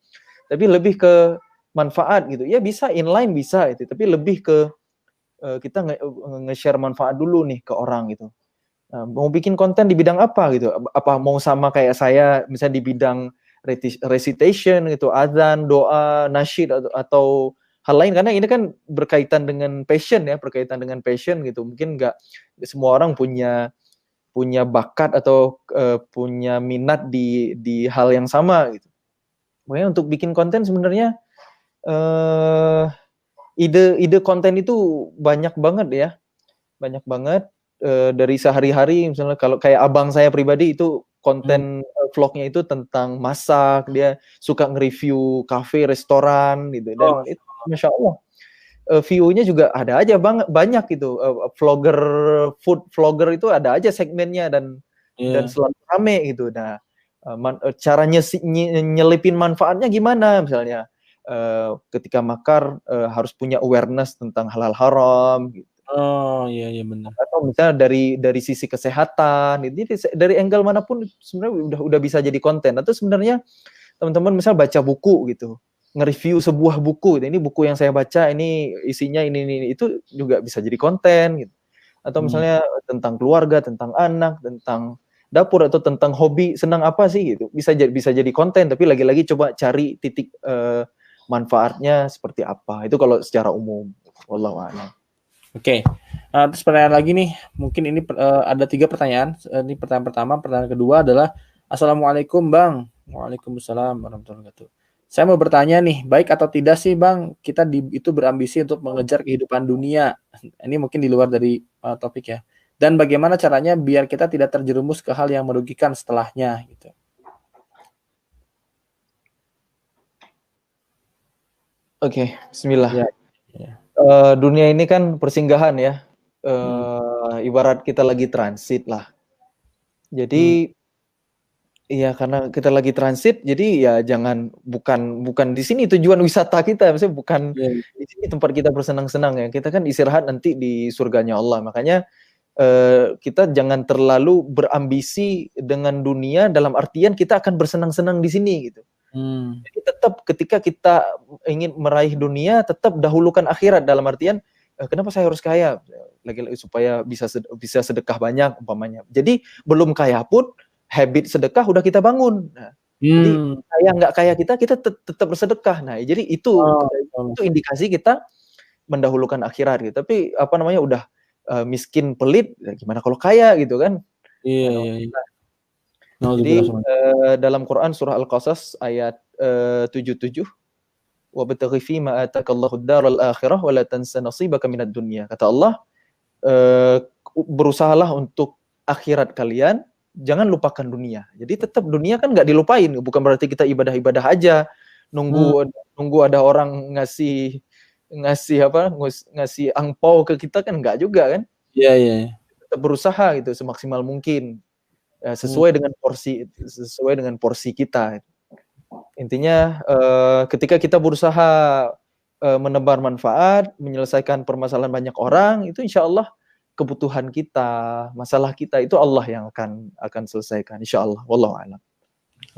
[SPEAKER 2] Tapi lebih ke manfaat gitu. Ya bisa inline bisa itu, tapi lebih ke kita nge-share manfaat dulu nih ke orang gitu. Mau bikin konten di bidang apa gitu? Apa mau sama kayak saya misalnya di bidang recitation gitu, azan, doa, nasyid atau hal lain, karena ini kan berkaitan dengan passion ya, gitu. Mungkin nggak semua orang punya bakat atau punya minat di hal yang sama gitu. Makanya untuk bikin konten sebenarnya ide konten itu banyak banget ya, dari sehari-hari. Misalnya kalau kayak abang saya pribadi itu konten vlognya itu tentang masak, dia suka nge-review kafe, restoran gitu, dan itu Masya Allah view-nya juga ada aja banyak gitu. Food vlogger itu ada aja segmennya dan selalu rame gitu. Nah cara nyelipin manfaatnya gimana, misalnya ketika makar harus punya awareness tentang halal haram gitu.
[SPEAKER 1] Oh iya benar.
[SPEAKER 2] Atau misalnya dari sisi kesehatan, jadi dari angle manapun sebenarnya udah bisa jadi konten. Atau sebenarnya teman-teman misal baca buku gitu, nge-review sebuah buku, ini buku yang saya baca ini isinya ini itu juga bisa jadi konten gitu. Atau misalnya tentang keluarga, tentang anak, tentang dapur, atau tentang hobi, senang apa sih gitu, bisa jadi konten. Tapi lagi-lagi coba cari titik manfaatnya seperti apa. Itu kalau secara umum. Wallahu a'lam.
[SPEAKER 1] Oke. Terus pertanyaan lagi nih, mungkin ini ada 3 pertanyaan. Ini pertanyaan pertama, pertanyaan kedua adalah Assalamualaikum Bang. Waalaikumsalam warahmatullahi wabarakatuh. Saya mau bertanya nih, baik atau tidak sih Bang kita itu berambisi untuk mengejar kehidupan dunia? Ini mungkin di luar dari topik ya. Dan bagaimana caranya biar kita tidak terjerumus ke hal yang merugikan setelahnya gitu.
[SPEAKER 2] Oke, bismillah.
[SPEAKER 1] Ya.
[SPEAKER 2] Dunia ini kan persinggahan ya. Ibarat kita lagi transit lah. Jadi iya, karena kita lagi transit, jadi ya bukan di sini tujuan wisata kita, maksudnya bukan di sini tempat kita bersenang-senang ya. Kita kan istirahat nanti di surganya Allah. Makanya kita jangan terlalu berambisi dengan dunia dalam artian kita akan bersenang-senang di sini gitu. Jadi tetap ketika kita ingin meraih dunia, tetap dahulukan akhirat dalam artian kenapa saya harus kaya? Lagi-lagi supaya bisa sedekah banyak umpamanya. Jadi belum kaya pun habit sedekah udah kita bangun. Nah, jadi kaya nggak kaya kita tetap bersedekah. Nah, jadi itu indikasi kita mendahulukan akhirat gitu. Tapi apa namanya udah miskin pelit, gimana kalau kaya gitu kan?
[SPEAKER 1] Iya.
[SPEAKER 2] Jadi dalam Quran surah Al-Qasas ayat 77, wabtaghi fima atakallahu ad-daral akhirah wa la tansa nasibaka minad dunya. Kata Allah, berusahalah untuk akhirat kalian, jangan lupakan dunia. Jadi tetap dunia kan nggak dilupain, bukan berarti kita ibadah-ibadah aja, nunggu ada orang ngasih angpau ke kita kan nggak juga kan?
[SPEAKER 1] Iya.
[SPEAKER 2] Tetap berusaha gitu semaksimal mungkin. Sesuai dengan porsi kita. Intinya ketika kita berusaha menebar manfaat, menyelesaikan permasalahan banyak orang, itu insya Allah kebutuhan kita, masalah kita itu Allah yang akan selesaikan, insya Allah. Wallahu a'lam.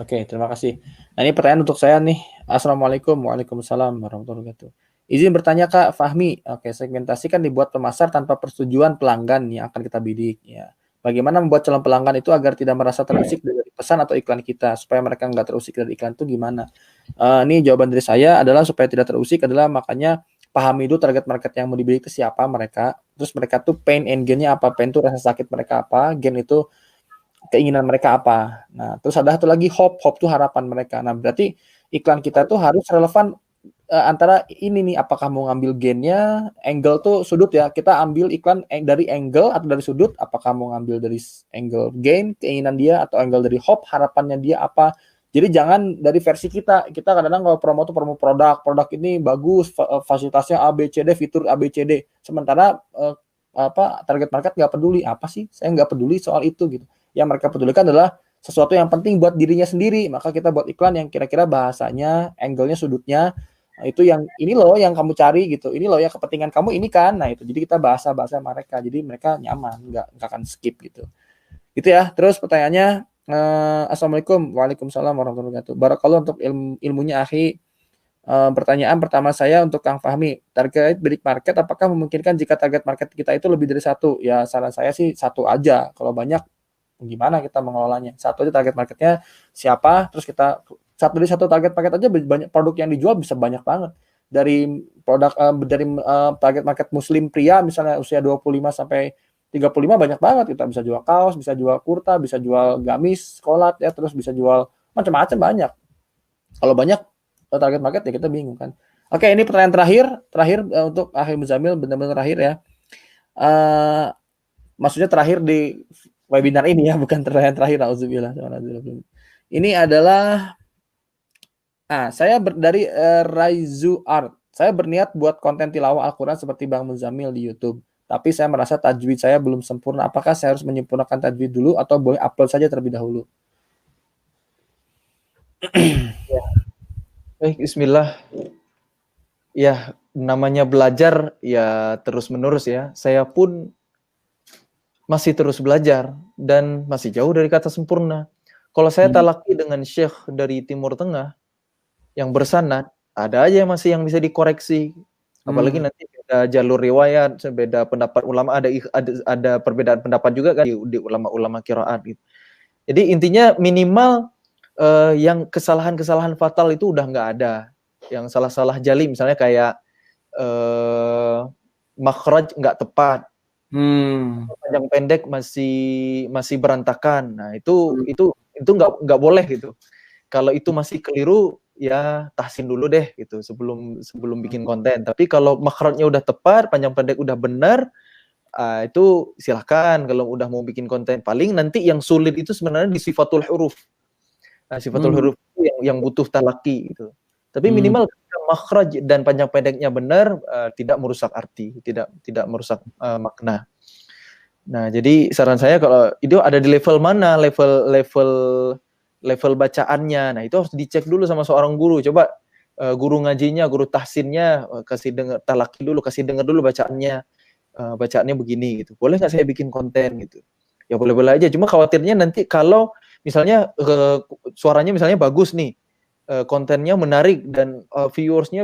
[SPEAKER 1] Oke, terima kasih. Nah, ini pertanyaan untuk saya nih. Assalamualaikum. Waalaikumsalam warahmatullahi wabarakatuh. Izin bertanya Kak Fahmi. Oke, segmentasi kan dibuat pemasar tanpa persetujuan pelanggan yang akan kita bidik ya. Bagaimana membuat calon pelanggan itu agar tidak merasa terusik dari pesan atau iklan kita, supaya mereka nggak terusik dari iklan itu gimana? Ini jawaban dari saya adalah supaya tidak terusik adalah makanya pahami dulu target market yang mau dibeli itu siapa mereka, terus mereka tuh pain and gain-nya apa, pain itu rasa sakit mereka apa, gain itu keinginan mereka apa. Nah, terus ada satu lagi hope tuh harapan mereka. Nah, berarti iklan kita tuh harus relevan antara ini nih, apakah mau ngambil gain-nya, angle tuh sudut ya, kita ambil iklan dari angle atau dari sudut, apakah mau ngambil dari angle gain, keinginan dia, atau angle dari hope, harapannya dia apa. Jadi jangan dari versi kita kadang-kadang kalau promo tuh promo produk ini bagus, fasilitasnya A, B, C, D, fitur A, B, C, D, sementara target market nggak peduli, apa sih, saya nggak peduli soal itu gitu. Yang mereka pedulikan adalah sesuatu yang penting buat dirinya sendiri, maka kita buat iklan yang kira-kira bahasanya, angle-nya, sudutnya, itu yang ini loh yang kamu cari gitu, ini loh yang kepentingan kamu ini kan. Nah itu jadi kita bahasa mereka, jadi mereka nyaman, nggak akan skip gitu ya. Terus pertanyaannya, Assalamualaikum. Waalaikumsalam warahmatullahi wabarakatuh. Barakallah untuk ilmunya akhi. Pertanyaan pertama saya untuk Kang Fahmi, target bidik market apakah memungkinkan jika target market kita itu lebih dari satu? Ya saran saya sih satu aja, kalau banyak gimana kita mengelolanya. Satu aja target marketnya siapa, terus kita satu target paket aja banyak produk yang dijual bisa banyak banget. Dari produk target market muslim pria misalnya usia 25 sampai 35 banyak banget, kita bisa jual kaos, bisa jual kurta, bisa jual gamis, kolat ya, terus bisa jual macam-macam banyak. Kalau banyak target market ya kita bingung kan. Oke, ini pertanyaan terakhir untuk Akhil Muzamil, benar-benar terakhir ya. Maksudnya terakhir di webinar ini ya, bukan pertanyaan terakhir. Auzubillah. Ini adalah saya dari Raizu Art. Saya berniat buat konten tilawah Al-Quran seperti Bang Muzamil di YouTube. Tapi saya merasa tajwid saya belum sempurna. Apakah saya harus menyempurnakan tajwid dulu atau boleh upload saja terlebih dahulu?
[SPEAKER 2] Ya. Baik, bismillah. Ya, namanya belajar ya terus-menerus ya. Saya pun masih terus belajar dan masih jauh dari kata sempurna. Kalau saya talaki dengan syekh dari Timur Tengah yang bersanad, ada aja masih yang bisa dikoreksi. Apalagi nanti beda jalur riwayat, beda pendapat ulama, ada perbedaan pendapat juga kan di ulama-ulama qiraat gitu. Jadi intinya minimal yang kesalahan-kesalahan fatal itu udah nggak ada. Yang salah-salah jali misalnya kayak makhraj nggak tepat, panjang pendek masih berantakan. Nah itu nggak boleh gitu. Kalau itu masih keliru ya tahsin dulu deh gitu sebelum bikin konten. Tapi kalau makhrajnya udah tepat, panjang pendek udah benar, itu silahkan kalau udah mau bikin konten. Paling nanti yang sulit itu sebenarnya di sifatul huruf. Nah, sifatul huruf itu yang butuh talaki gitu. Tapi minimal makhraj dan panjang pendeknya benar, tidak merusak arti, tidak merusak makna. Nah, jadi saran saya kalau itu ada di level mana, level bacaannya. Nah, itu harus dicek dulu sama seorang guru. Coba guru ngajinya, guru tahsinnya kasih dengar talaki dulu, kasih dengar dulu bacaannya. Bacaannya begini gitu. Boleh nggak saya bikin konten gitu? Ya boleh-boleh aja. Cuma khawatirnya nanti kalau misalnya suaranya misalnya bagus nih, kontennya menarik dan viewersnya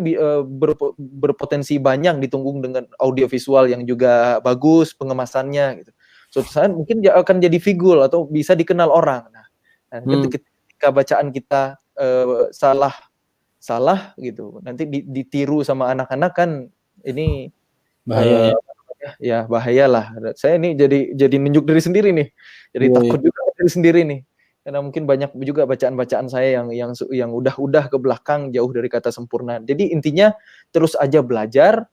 [SPEAKER 2] berpotensi banyak ditunggu dengan audio visual yang juga bagus pengemasannya gitu. Suatu saat mungkin dia akan jadi figur atau bisa dikenal orang. Nah, ketika bacaan kita salah gitu, nanti ditiru sama anak-anak kan ini
[SPEAKER 1] bahaya
[SPEAKER 2] ya bahayalah. Saya ini jadi nunjuk diri sendiri nih. Jadi takut juga diri sendiri nih. Karena mungkin banyak juga bacaan-bacaan saya yang udah ke belakang jauh dari kata sempurna. Jadi intinya terus aja belajar.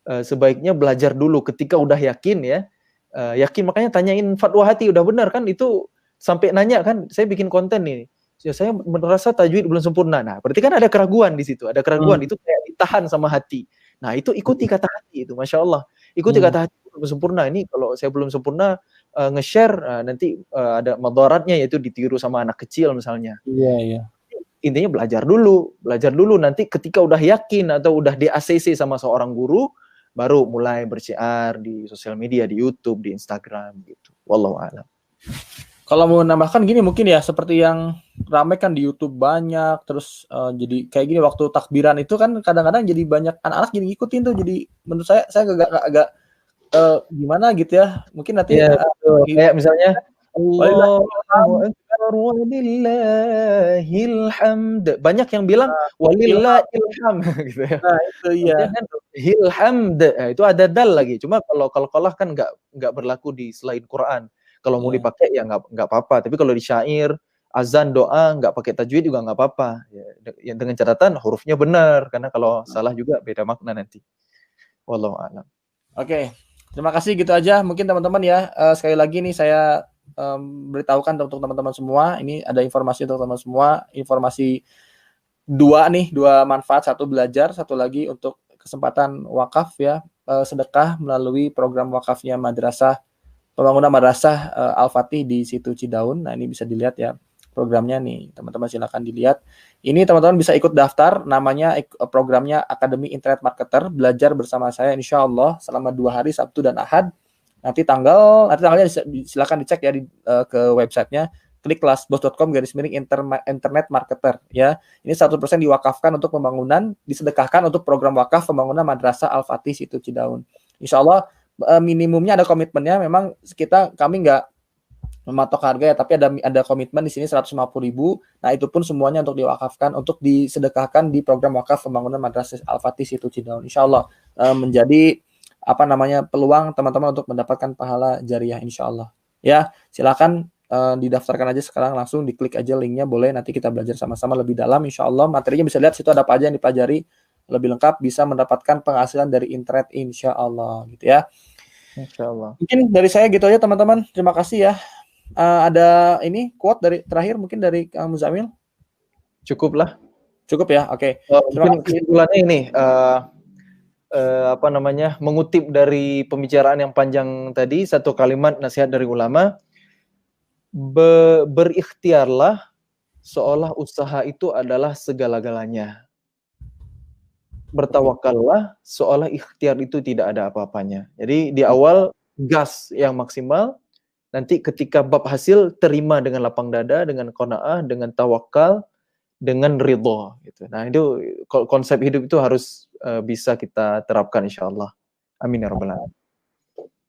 [SPEAKER 2] Sebaiknya belajar dulu ketika udah yakin ya. Yakin makanya tanyain fatwa hati udah benar kan itu sampai nanya kan saya bikin konten nih. Ya, saya merasa tajwid belum sempurna. Nah, berarti kan ada keraguan di situ. Ada keraguan itu kayak ditahan sama hati. Nah, itu ikuti kata hati itu, Masya Allah. Ikuti kata hati belum sempurna. Ini kalau saya belum sempurna nge-share nanti ada madaratnya yaitu ditiru sama anak kecil misalnya.
[SPEAKER 1] Iya.
[SPEAKER 2] Intinya belajar dulu nanti ketika udah yakin atau udah di ACC sama seorang guru baru mulai bersyiar di sosial media, di YouTube, di Instagram gitu. Wallahu a'lam.
[SPEAKER 1] Kalau mau nambahkan gini mungkin ya seperti yang ramai kan di YouTube banyak terus jadi kayak gini waktu takbiran itu kan kadang-kadang jadi banyak anak-anak jadi ngikutin tuh jadi menurut saya agak gimana gitu ya mungkin nanti
[SPEAKER 2] kayak misalnya Allahu akbar walillahil hamd. Banyak yang bilang walillahil hamd gitu ya. Nah, itu ya. Hil hamd. Nah, itu ada dal lagi. Cuma kalau qalqalah kan enggak berlaku di selain Quran. Kalau mau dipakai ya enggak apa-apa. Tapi kalau di syair, azan, doa enggak pakai tajwid juga enggak apa-apa. Ya, dengan catatan hurufnya benar karena kalau salah juga beda makna nanti. Wallahu a'lam.
[SPEAKER 1] Oke. Terima kasih gitu aja. Mungkin teman-teman ya sekali lagi nih saya beritahukan untuk teman-teman semua. Ini ada informasi untuk teman-teman semua. Informasi dua manfaat. Satu belajar, satu lagi untuk kesempatan wakaf ya. Sedekah melalui program wakafnya madrasah, pembangunan madrasah Al-Fatih di situ Cidaun. Nah ini bisa dilihat ya programnya nih. Teman-teman silakan dilihat. Ini teman-teman bisa ikut daftar. Namanya programnya Akademi Internet Marketer. Belajar bersama saya insya Allah selama 2 hari Sabtu dan Ahad. Nanti tanggalnya silakan dicek ya ke websitenya, klik kelasbos.com/internet marketer ya. Ini 100% diwakafkan untuk pembangunan, disedekahkan untuk program wakaf pembangunan Madrasah Al-Fatih situ Cidaun. Insya Allah minimumnya ada komitmennya, memang kami nggak mematok harga ya, tapi ada komitmen di sini 150.000. Nah itu pun semuanya untuk diwakafkan, untuk disedekahkan di program wakaf pembangunan Madrasah Al-Fatih situ Cidaun. Insya Allah menjadi peluang teman-teman untuk mendapatkan pahala jariah insya Allah. Ya, silakan didaftarkan aja sekarang, langsung diklik aja linknya, boleh nanti kita belajar sama-sama lebih dalam insya Allah. Materinya bisa lihat situ ada apa aja yang dipelajari lebih lengkap, bisa mendapatkan penghasilan dari internet insya Allah gitu ya.
[SPEAKER 2] Insya Allah.
[SPEAKER 1] Mungkin dari saya gitu aja teman-teman. Terima kasih ya. Ada ini quote dari terakhir mungkin dari Kang Muzamil.
[SPEAKER 2] Cukup
[SPEAKER 1] ya, oke.
[SPEAKER 2] Mungkin kesimpulannya ini mengutip dari pembicaraan yang panjang tadi, satu kalimat nasihat dari ulama, berikhtiarlah seolah usaha itu adalah segala-galanya. Bertawakallah seolah ikhtiar itu tidak ada apa-apanya. Jadi di awal gas yang maksimal, nanti ketika bab hasil terima dengan lapang dada, dengan qanaah, dengan tawakal, dengan ridho gitu. Nah, itu konsep hidup itu harus bisa kita terapkan insyaallah. Amin ya rabbal alamin.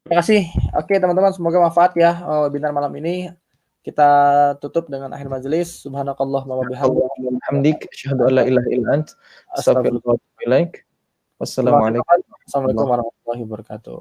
[SPEAKER 1] Terima kasih. Oke, teman-teman, semoga manfaat ya webinar malam ini. Kita tutup dengan akhir majelis. Subhanakallahumma wa
[SPEAKER 2] bihamdik asyhadu an la ilaha illa ant astaghfiruka wa atubu ilaik. Wassalamualaikum
[SPEAKER 1] warahmatullahi wabarakatuh.